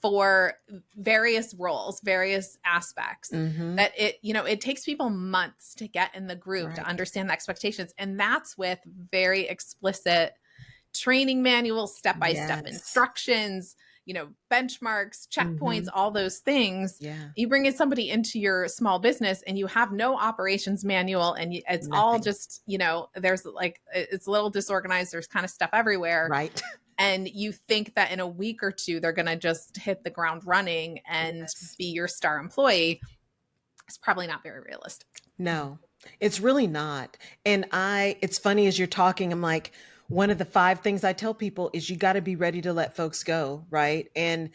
For various roles, various aspects, that it takes people months to get in the group to understand the expectations. And that's with very explicit training manuals, step-by-step instructions, benchmarks, checkpoints, all those things. You bring in somebody into your small business and you have no operations manual, and it's all just, there's it's a little disorganized. There's kind of stuff everywhere. And you think that in a week or two, they're going to just hit the ground running and be your star employee. It's probably not very realistic. No, it's really not. And it's funny, as you're talking, I'm like, one of the 5 things I tell people is you got to be ready to let folks go. Right. And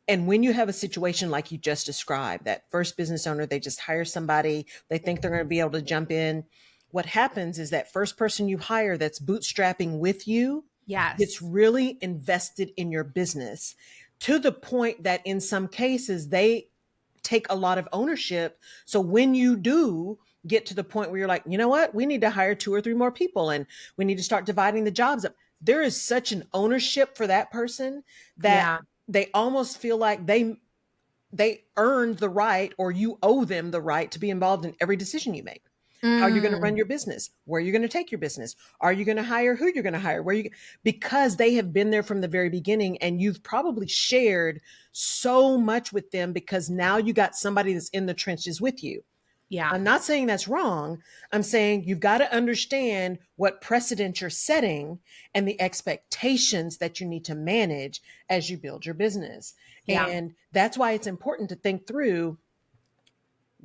when you have a situation like you just described, that first business owner, they just hire somebody, they think they're going to be able to jump in. What happens is that first person you hire that's bootstrapping with you, it's really invested in your business, to the point that in some cases they take a lot of ownership. So when you do get to the point where you're like, you know what, we need to hire 2 or 3 more people and we need to start dividing the jobs up, there is such an ownership for that person that they almost feel like they earned the right, or you owe them the right to be involved in every decision you make. How you're going to run your business, where you're going to take your business. Are you going to hire who you're going to hire? Because they have been there from the very beginning, and you've probably shared so much with them because now you got somebody that's in the trenches with you. I'm not saying that's wrong. I'm saying you've got to understand what precedent you're setting and the expectations that you need to manage as you build your business. And that's why it's important to think through,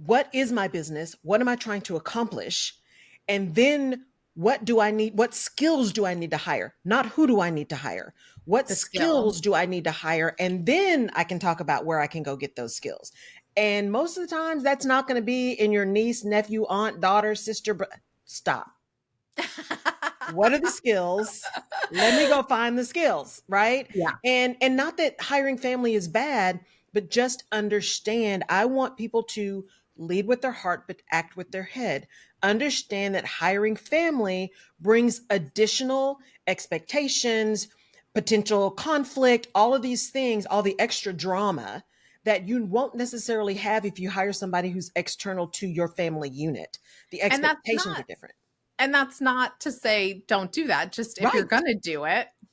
what is my business? What am I trying to accomplish? And then what do I need? What skills do I need to hire? Not who do I need to hire? What skills do I need to hire? And then I can talk about where I can go get those skills. And most of the times that's not going to be in your niece, nephew, aunt, daughter, sister. Stop. What are the skills? Let me go find the skills. Right. And not that hiring family is bad, but just understand, I want people to lead with their heart, but act with their head. Understand that hiring family brings additional expectations, potential conflict, all of these things, all the extra drama that you won't necessarily have if you hire somebody who's external to your family unit. The And that's expectations are not different. and that's not to say don't do that. Just if you're Right. going to do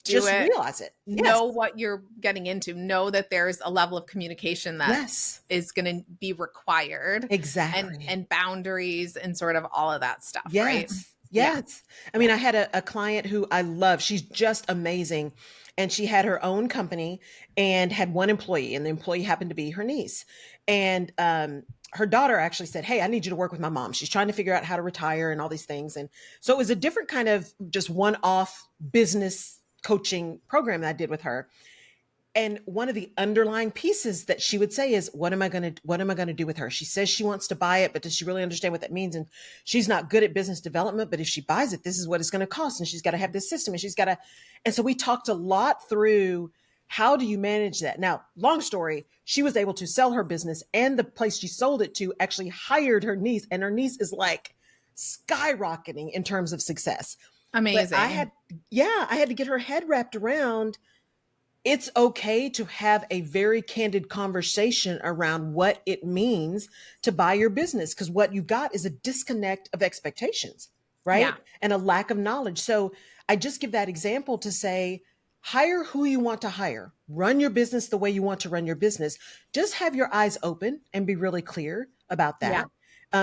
Just it, realize it. Yes. know what you're getting into. Know that there's a level of communication that Yes. is going to be required, Exactly. and boundaries and sort of all of that stuff, right? Yes. Yes. I mean, I had a client who I love. She's just amazing. And she had her own company and had one employee, and the employee happened to be her niece. And her daughter actually said, "Hey, I need you to work with my mom. She's trying to figure out how to retire and all these things." And so it was a different kind of just one off business coaching program that I did with her. And one of the underlying pieces that she would say is, what am I going to do with her? She says she wants to buy it, but does she really understand what that means? And she's not good at business development, but if she buys it, this is what it's going to cost. And she's got to have this system, and and so we talked a lot through how do you manage that? Now, long story, she was able to sell her business, and the place she sold it to actually hired her niece, and her niece is like skyrocketing in terms of success. Amazing. But I had to get her head wrapped around, it's okay to have a very candid conversation around what it means to buy your business, because what you got is a disconnect of expectations, right? Yeah. And a lack of knowledge. So I just give that example to say, hire who you want to hire, run your business the way you want to run your business. Just have your eyes open and be really clear about that.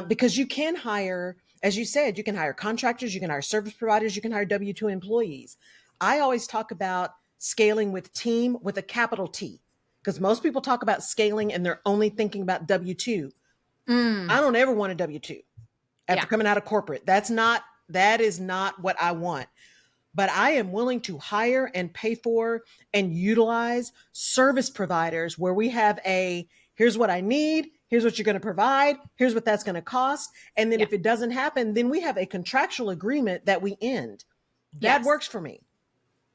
Because you can hire, as you said, you can hire contractors, you can hire service providers, you can hire W-2 employees. I always talk about scaling with team with a capital T, because most people talk about scaling and they're only thinking about W-2. I don't ever want a W-2 after coming out of corporate. That is not what I want. But I am willing to hire and pay for and utilize service providers where we have here's what I need, here's what you're going to provide, here's what that's going to cost. And then if it doesn't happen, then we have a contractual agreement that we end. That works for me.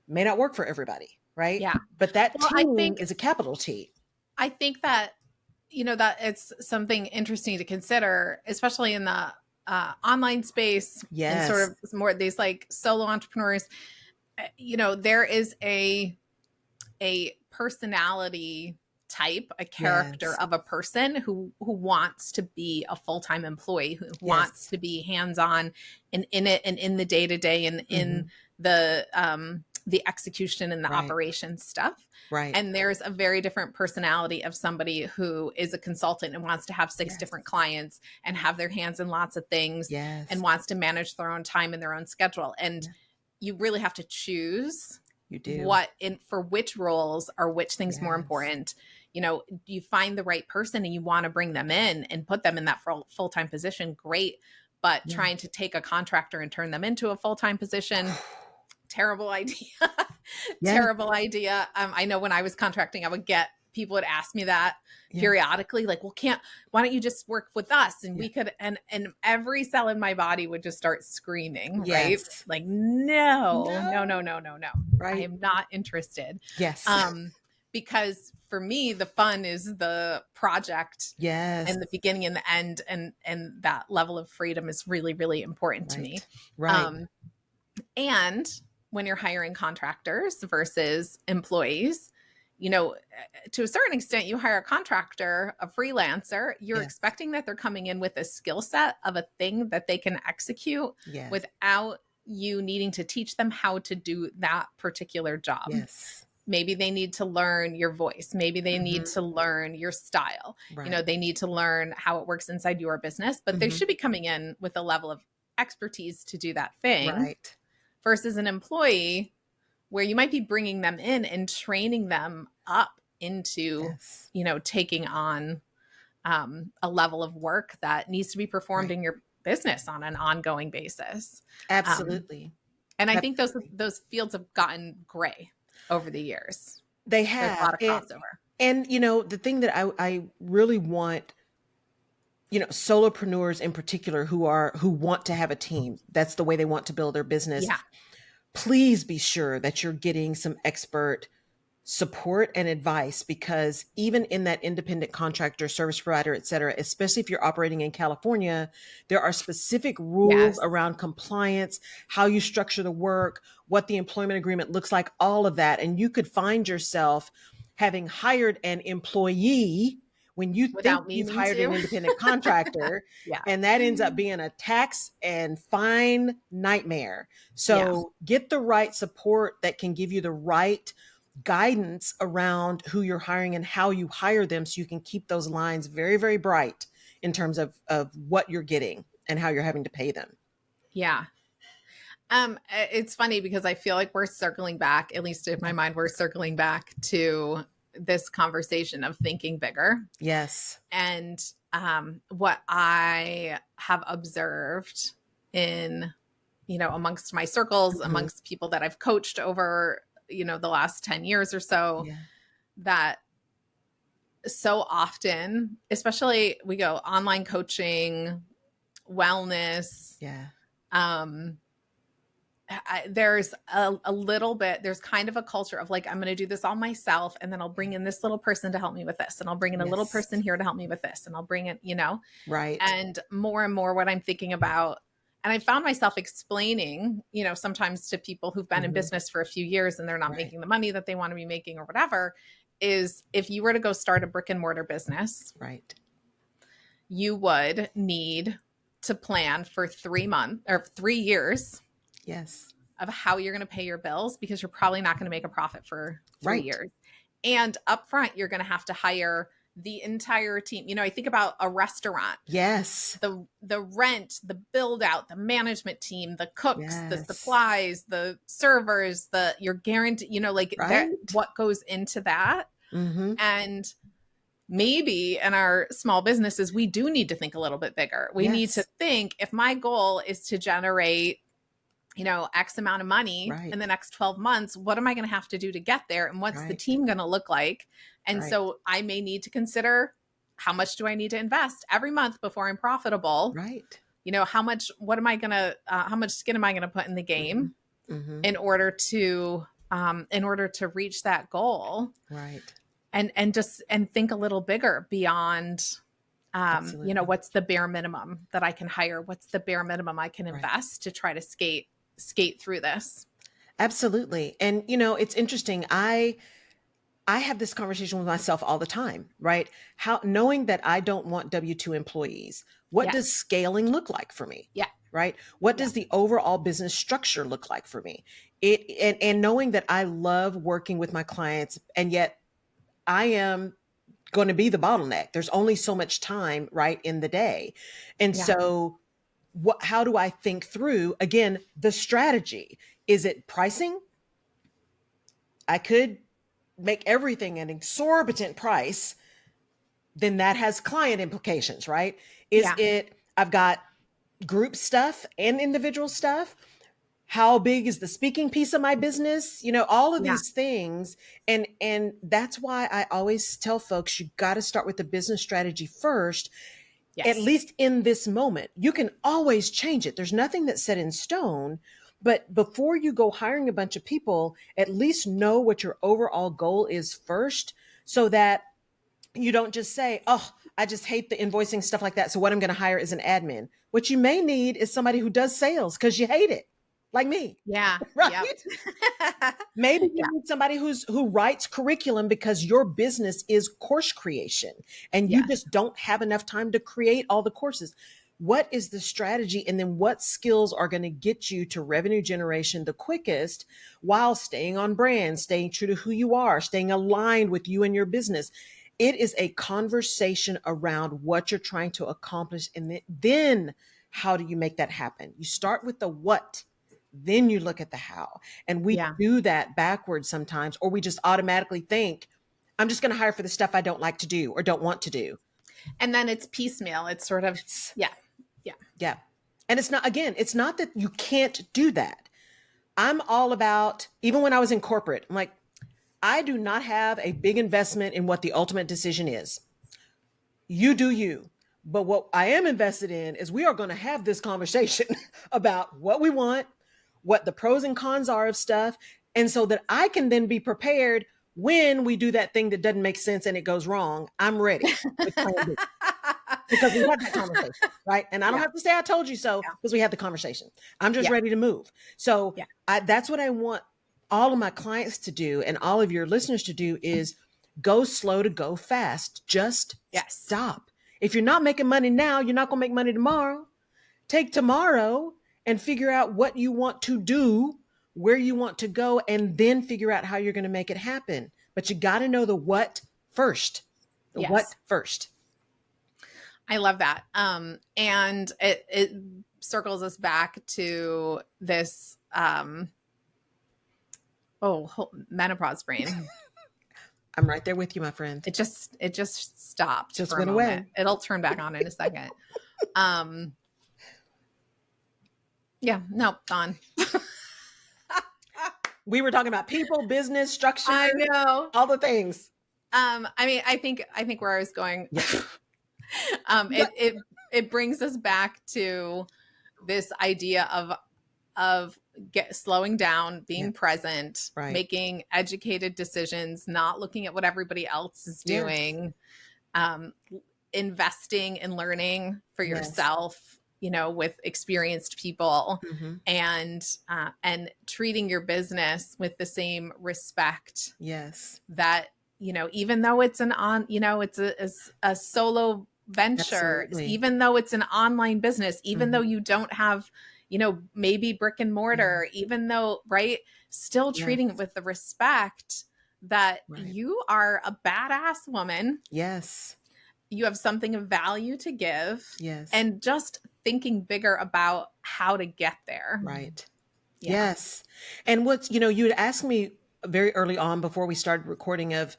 May not work for everybody, right? Yeah. But that team is a capital T. I think that, that it's something interesting to consider, especially in the online space. Yes. And sort of more these like solo entrepreneurs. There is a personality type, a character of a person who wants to be a full-time employee, who wants to be hands-on and in it and in the day-to-day and in the execution and the operations stuff. Right. And there's a very different personality of somebody who is a consultant and wants to have 6 different clients and have their hands in lots of things and wants to manage their own time and their own schedule. And you really have to choose for which roles are which things more important. You find the right person and you want to bring them in and put them in that full-time position. Great. But trying to take a contractor and turn them into a full-time position, terrible idea. Terrible idea. I know when I was contracting, people would ask me that periodically, like, well, why don't you just work with us? And we could, and every cell in my body would just start screaming, right? Like, no. Right. I am not interested. Yes. Because for me, the fun is the project and the beginning and the end. And that level of freedom is really, really important to me. Right. And when you're hiring contractors versus employees, to a certain extent, you hire a contractor, a freelancer, you're expecting that they're coming in with a skill set of a thing that they can execute without you needing to teach them how to do that particular job. Maybe they need to learn your voice. Maybe they need to learn your style. Right. They need to learn how it works inside your business, but they should be coming in with a level of expertise to do that thing. Right. Versus an employee where you might be bringing them in and training them up into, taking on a level of work that needs to be performed in your business on an ongoing basis. Absolutely. And I think those fields have gotten gray over the years. They have. There's a lot of crossover. And the thing that I really want, solopreneurs in particular who want to have a team, that's the way they want to build their business. Please be sure that you're getting some expert support and advice, because even in that independent contractor, service provider, et cetera, especially if you're operating in California, there are specific rules Yes. around compliance, how you structure the work, what the employment agreement looks like, all of that. And you could find yourself having hired an employee when you think Without you've meaning hired an to. independent contractor, Yeah. and that ends up being a tax and fine nightmare. Yeah. So get the right support that can give you the right guidance around who you're hiring and how you hire them, so you can keep those lines very, very bright in terms of what you're getting and how you're having to pay them. Yeah. It's funny because I feel like we're circling back, at least in my mind, we're circling back to this conversation of thinking bigger. Yes. And what I have observed in, amongst my circles, amongst people that I've coached over, the last 10 years or so, that so often, especially we go online coaching, wellness. Yeah. There's a little bit, there's kind of a culture of like, I'm going to do this all myself. And then I'll bring in this little person to help me with this. And I'll bring in a little person here to help me with this. And I'll bring it, Right. And more what I'm thinking about. And I found myself explaining, sometimes to people who've been in business for a few years and they're not making the money that they want to be making or whatever, is if you were to go start a brick and mortar business, right, you would need to plan for 3 months or 3 years. Yes. Of how you're going to pay your bills, because you're probably not going to make a profit for 3 years. And upfront, you're going to have to hire the entire team. I think about a restaurant. Yes. The rent, the build out, the management team, the cooks, the supplies, the servers, your guarantee, what goes into that. And maybe in our small businesses, we do need to think a little bit bigger. We need to think, if my goal is to generate X amount of money in the next 12 months, what am I going to have to do to get there? And what's the team going to look like? And so I may need to consider, how much do I need to invest every month before I'm profitable? Right. How much skin am I going to put in the game in order to reach that goal? Right. And think a little bigger beyond, what's the bare minimum that I can hire? What's the bare minimum I can invest to try to skate through this? Absolutely. And it's interesting. I have this conversation with myself all the time, right? Knowing that I don't want W-2 employees, what does scaling look like for me? Yeah. Right. What does the overall business structure look like for me? And knowing that I love working with my clients, and yet I am going to be the bottleneck. There's only so much time, right, in the day. And so how do I think through, again, the strategy? Is it pricing? I could make everything an exorbitant price. Then that has client implications, right? Is it, I've got group stuff and individual stuff? How big is the speaking piece of my business? All of these things. And that's why I always tell folks, you got to start with the business strategy first. At least in this moment. You can always change it. There's nothing that's set in stone. But before you go hiring a bunch of people, at least know what your overall goal is first, so that you don't just say, oh, I just hate the invoicing, stuff like that. So what I'm going to hire is an admin. What you may need is somebody who does sales because you hate it. Like me. Yeah. Right. Yep. Maybe you need somebody who writes curriculum because your business is course creation and you just don't have enough time to create all the courses. What is the strategy? And then what skills are going to get you to revenue generation the quickest while staying on brand, staying true to who you are, staying aligned with you and your business? It is a conversation around what you're trying to accomplish. And then how do you make that happen? You start with the what. Then you look at the how. And we do that backwards sometimes, or we just automatically think, I'm just going to hire for the stuff I don't like to do or don't want to do. And then it's piecemeal. It's sort of, Yeah. And it's not that you can't do that. I'm all about, even when I was in corporate, I'm like, I do not have a big investment in what the ultimate decision is. You do you. But what I am invested in is we are going to have this conversation about what we want, what the pros and cons are of stuff. And so that I can then be prepared When we do that thing that doesn't make sense and it goes wrong, I'm ready with plan B. Because we had that conversation, right? And I don't have to say I told you so because we had the conversation. I'm just ready to move. So that's what I want all of my clients to do and all of your listeners to do is go slow to go fast. Just stop. If you're not making money now, you're not going to make money tomorrow. Take tomorrow and figure out what you want to do, where you want to go, and then figure out how you're going to make it happen. But you got to know the what first. The what first. I love that. And it circles us back to this, menopause brain. I'm right there with you, my friend. It just stopped. Just for went a away. moment. It'll turn back on in a second. Gone. We were talking about people, business, structure. I know. All the things. I think where I was going, it brings us back to this idea of slowing down, being present, making educated decisions, not looking at what everybody else is doing, investing in learning for yourself, with experienced people, and treating your business with the same respect. Yes. That, even though it's it's a solo venture, even though it's an online business, even though you don't have, maybe brick and mortar, even though, still treating it with the respect that you are a badass woman. Yes. You have something of value to give. Yes. And just thinking bigger about how to get there. Right. Yeah. Yes. And what's, you had asked me very early on before we started recording of,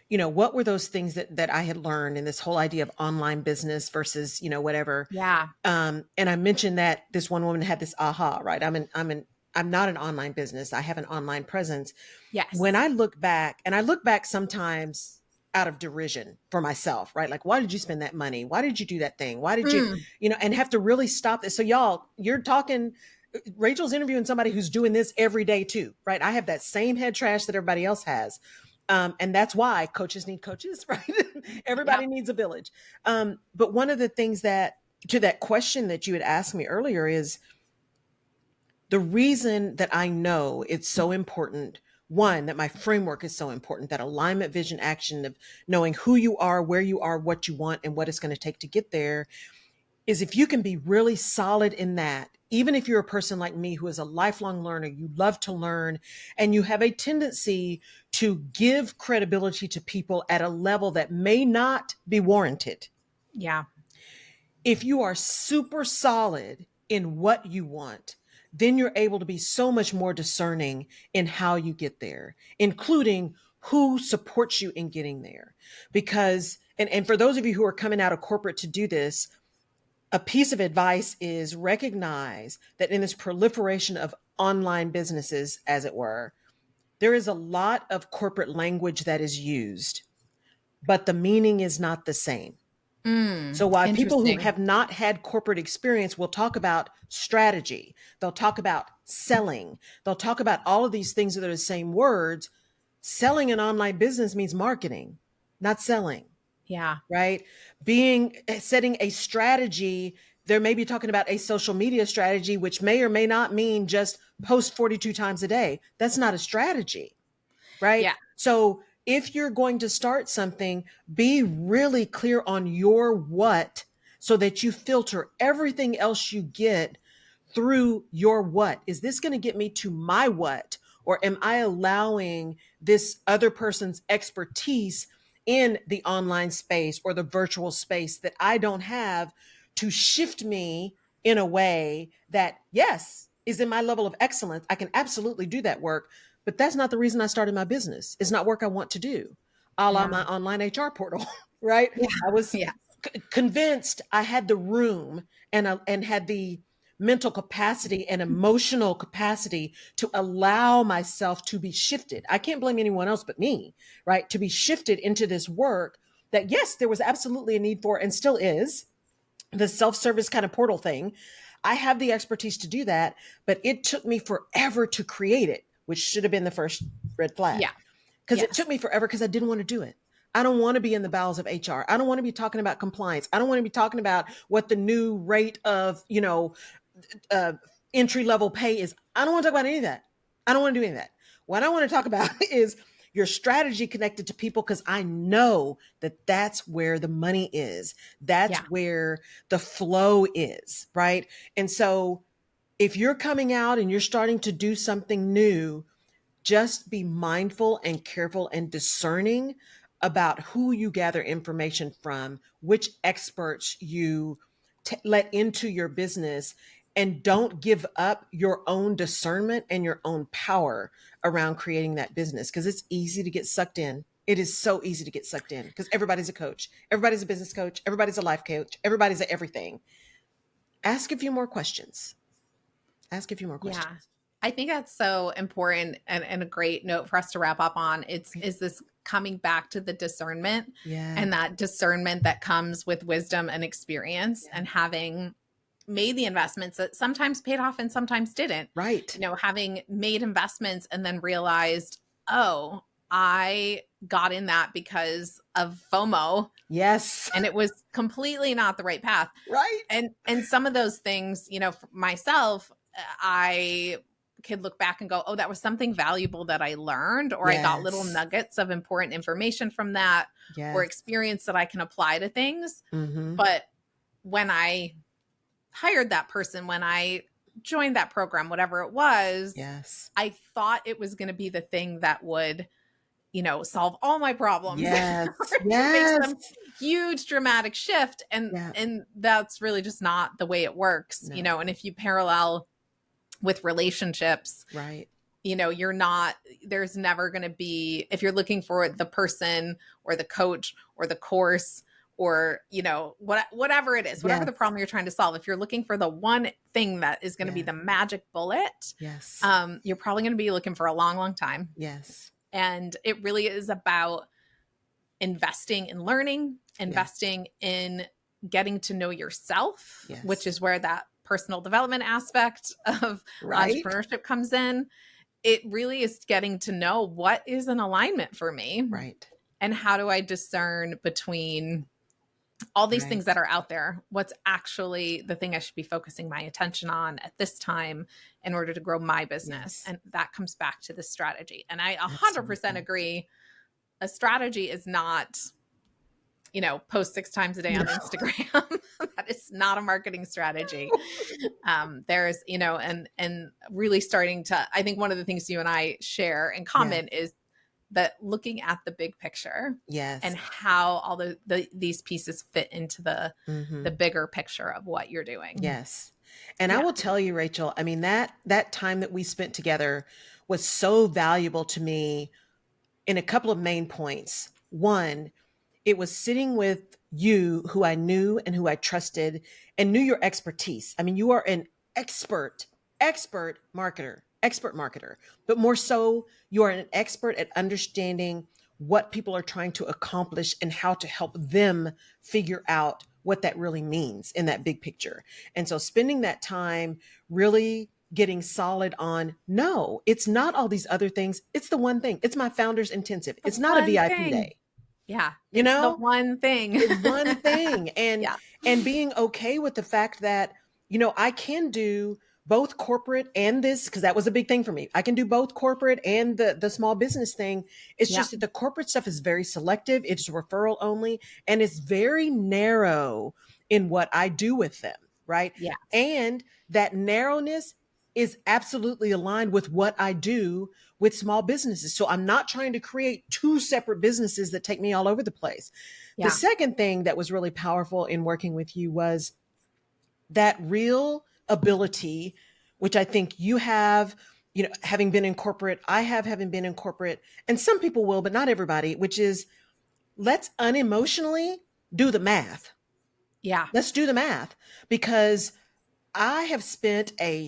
what were those things that I had learned in this whole idea of online business versus, whatever. Yeah. And I mentioned that this one woman had this aha, right? I'm not an online business. I have an online presence. Yes. When I look back, and I look back sometimes out of derision for myself, right? Like, why did you spend that money? Why did you do that thing? Why did you, and have to really stop this. So y'all, you're talking, Rachel's interviewing somebody who's doing this every day too, right? I have that same head trash that everybody else has. And that's why coaches need coaches, right? Everybody needs a village. But one of the things to that question that you had asked me earlier is the reason that I know it's so important. One, that my framework is so important, that alignment, vision, action of knowing who you are, where you are, what you want, and what it's going to take to get there is if you can be really solid in that, even if you're a person like me who is a lifelong learner, you love to learn, and you have a tendency to give credibility to people at a level that may not be warranted. Yeah. If you are super solid in what you want, then you're able to be so much more discerning in how you get there, including who supports you in getting there. Because, and for those of you who are coming out of corporate to do this, a piece of advice is recognize that in this proliferation of online businesses, as it were, there is a lot of corporate language that is used, but the meaning is not the same. So while people who have not had corporate experience will talk about strategy, they'll talk about selling, they'll talk about all of these things that are the same words. Selling an online business means marketing, not selling. Yeah. Right. Setting a strategy. There may be talking about a social media strategy, which may or may not mean just post 42 times a day. That's not a strategy. Right. Yeah. So if you're going to start something, be really clear on your what so that you filter everything else you get through your what. Is this going to get me to my what? Or am I allowing this other person's expertise in the online space or the virtual space that I don't have to shift me in a way that, yes, is in my level of excellence? I can absolutely do that work. But that's not the reason I started my business. It's not work I want to do, a la my online HR portal, right? Yeah. I was convinced I had the room and had the mental capacity and emotional capacity to allow myself to be shifted. I can't blame anyone else but me, right? To be shifted into this work that, yes, there was absolutely a need for and still is, the self-service kind of portal thing. I have the expertise to do that, but it took me forever to create it, which should have been the first red flag. Yeah. because it took me forever because I didn't want to do it. I don't want to be in the bowels of HR. I don't want to be talking about compliance. I don't want to be talking about what the new rate of, entry level pay is. I don't want to talk about any of that. I don't want to do any of that. What I want to talk about is your strategy connected to people, because I know that that's where the money is. That's where the flow is, right? And so if you're coming out and you're starting to do something new, just be mindful and careful and discerning about who you gather information from, which experts you let into your business, and don't give up your own discernment and your own power around creating that business, because it's easy to get sucked in. It is so easy to get sucked in because everybody's a coach. Everybody's a business coach. Everybody's a life coach. Everybody's a everything. Ask a few more questions. Ask a few more questions. Yeah. I think that's so important, and a great note for us to wrap up on. Is this coming back to the discernment, and that discernment that comes with wisdom and experience, and having made the investments that sometimes paid off and sometimes didn't. Right. Having made investments and then realized, oh, I got in that because of FOMO. Yes. And it was completely not the right path. Right. And some of those things, for myself, I could look back and go, oh, that was something valuable that I learned, or I got little nuggets of important information from that, or experience that I can apply to things. Mm-hmm. But when I hired that person, when I joined that program, whatever it was, I thought it was going to be the thing that would, solve all my problems. Yes. Make some huge dramatic shift. And that's really just not the way it works, and if you parallel with relationships, right, there's never going to be, if you're looking for the person or the coach or the course or, whatever it is, whatever the problem you're trying to solve, if you're looking for the one thing that is going to be the magic bullet, you're probably going to be looking for a long, long time. Yes. And it really is about investing in learning, investing in getting to know yourself, which is where that personal development aspect of entrepreneurship comes in. It really is getting to know what is an alignment for me. Right. And how do I discern between all these things that are out there? What's actually the thing I should be focusing my attention on at this time in order to grow my business? And that comes back to the strategy. And I 100% agree. A strategy is not, post 6 times a day on Instagram. That is not a marketing strategy. There's, and really starting to, I think one of the things you and I share in common is that looking at the big picture, and how all these pieces fit into the bigger picture of what you're doing. Yes. And I will tell you, Rachel, I mean, that time that we spent together was so valuable to me in a couple of main points. One, it was sitting with you, who I knew and who I trusted and knew your expertise. I mean, you are an expert marketer, but more so, you are an expert at understanding what people are trying to accomplish and how to help them figure out what that really means in that big picture. And so spending that time really getting solid on, no, it's not all these other things. It's the one thing. It's my founder's intensive. It's not a VIP day. Yeah. The one thing. It's one thing. And and being okay with the fact that, I can do both corporate and this, because that was a big thing for me. I can do both corporate and the small business thing. It's just that the corporate stuff is very selective. It's referral only, and it's very narrow in what I do with them. Right. Yeah. And that narrowness is absolutely aligned with what I do with small businesses. So I'm not trying to create 2 separate businesses that take me all over the place. The second thing that was really powerful in working with you was that real ability, which I think you have, having been in corporate, I have, having been in corporate, and some people will, but not everybody, which is, let's unemotionally do the math. Yeah. Let's do the math, because I have spent a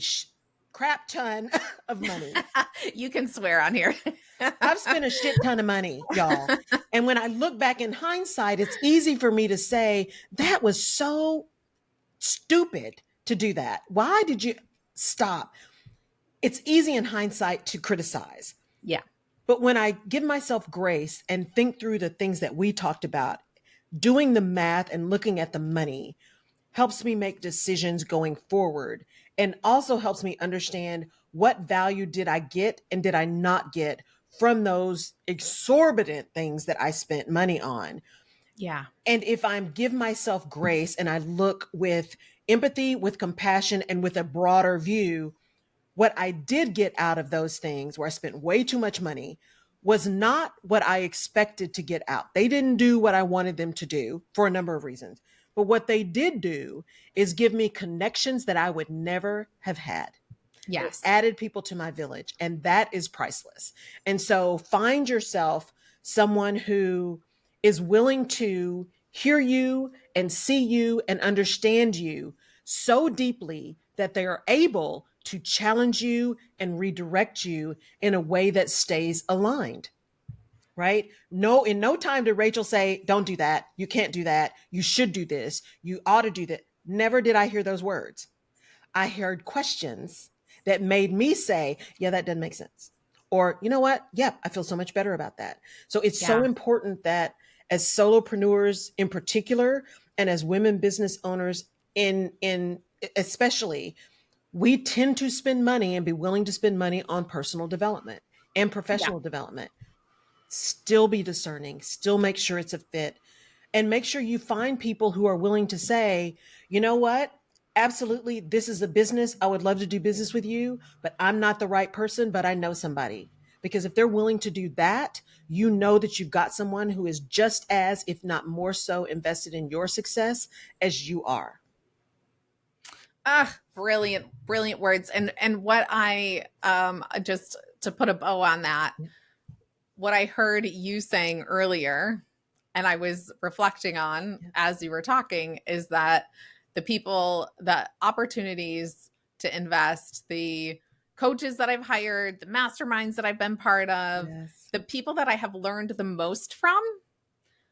crap ton of money. You can swear on here. I've spent a shit ton of money, y'all. And when I look back in hindsight, it's easy for me to say, that was so stupid to do that. Why did you stop? It's easy in hindsight to criticize. Yeah. But when I give myself grace and think through the things that we talked about, doing the math and looking at the money helps me make decisions going forward, and also helps me understand what value did I get and did I not get from those exorbitant things that I spent money on. Yeah. And if I'm give myself grace and I look with empathy, with compassion, and with a broader view, what I did get out of those things where I spent way too much money was not what I expected to get out. They didn't do what I wanted them to do for a number of reasons. But what they did do is give me connections that I would never have had. Yes. It added people to my village, and that is priceless. And so find yourself someone who is willing to hear you and see you and understand you so deeply that they are able to challenge you and redirect you in a way that stays aligned. Right? No, in no time did Rachel say, don't do that. You can't do that. You should do this. You ought to do that. Never did I hear those words. I heard questions that made me say, yeah, that doesn't make sense. Or, you know what? Yeah, I feel so much better about that. So it's so important that as solopreneurs in particular, and as women business owners in especially, we tend to spend money and be willing to spend money on personal development and professional development. Still be discerning, still make sure it's a fit, and make sure you find people who are willing to say, you know what? Absolutely, this is a business. I would love to do business with you, but I'm not the right person, but I know somebody. Because if they're willing to do that, you know that you've got someone who is just as, if not more so, invested in your success as you are. Brilliant, brilliant words. And what I just to put a bow on that, what I heard you saying earlier, and I was reflecting on as you were talking, is that the opportunities to invest, the coaches that I've hired, the masterminds that I've been part of, the people that I have learned the most from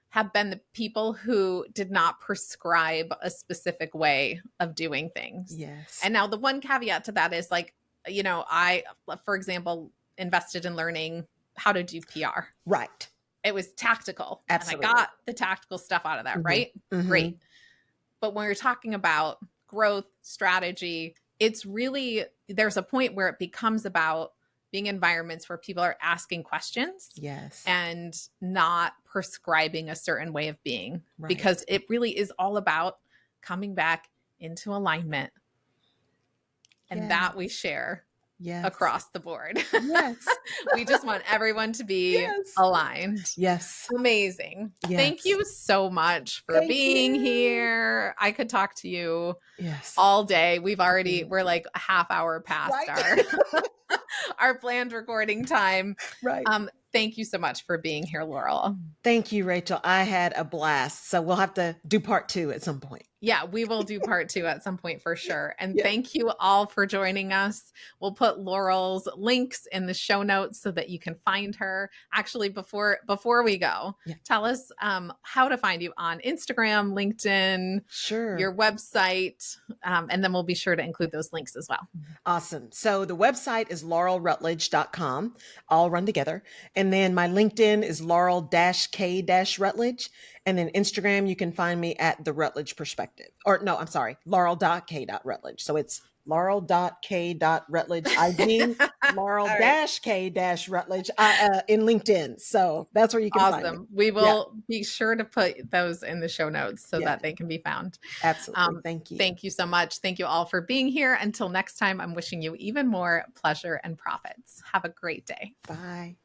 have been the people who did not prescribe a specific way of doing things. Yes. And now the one caveat to that is like, I, for example, invested in learning how to do PR. Right. It was tactical. Absolutely. And I got the tactical stuff out of that, right? Great. But when you're talking about growth, strategy, it's really, there's a point where it becomes about being environments where people are asking questions. Yes. And not prescribing a certain way of being, because it really is all about coming back into alignment. And that we share across the board. Yes. We just want everyone to be aligned. Yes. Amazing. Thank you so much for being here. I could talk to you all day. We're like a half hour past our planned recording time. Right. Thank you so much for being here, Laurel. Thank you, Rachel. I had a blast. So we'll have to do part 2 at some point. Yeah, we will do part 2 at some point for sure. And thank you all for joining us. We'll put Laurel's links in the show notes so that you can find her. Actually, before we go, tell us how to find you on Instagram, LinkedIn, your website, and then we'll be sure to include those links as well. Awesome. So the website is laurelrutledge.com, all run together. And then my LinkedIn is Laurel-K-Rutledge. And then Instagram, you can find me at The Rutledge Perspective. Or no, I'm sorry, Laurel.K.Rutledge. So it's Laurel.K.Rutledge IG, Laurel-K-Rutledge in LinkedIn. So that's where you can find me. We will be sure to put those in the show notes so that they can be found. Absolutely. Thank you. Thank you so much. Thank you all for being here. Until next time, I'm wishing you even more pleasure and profits. Have a great day. Bye.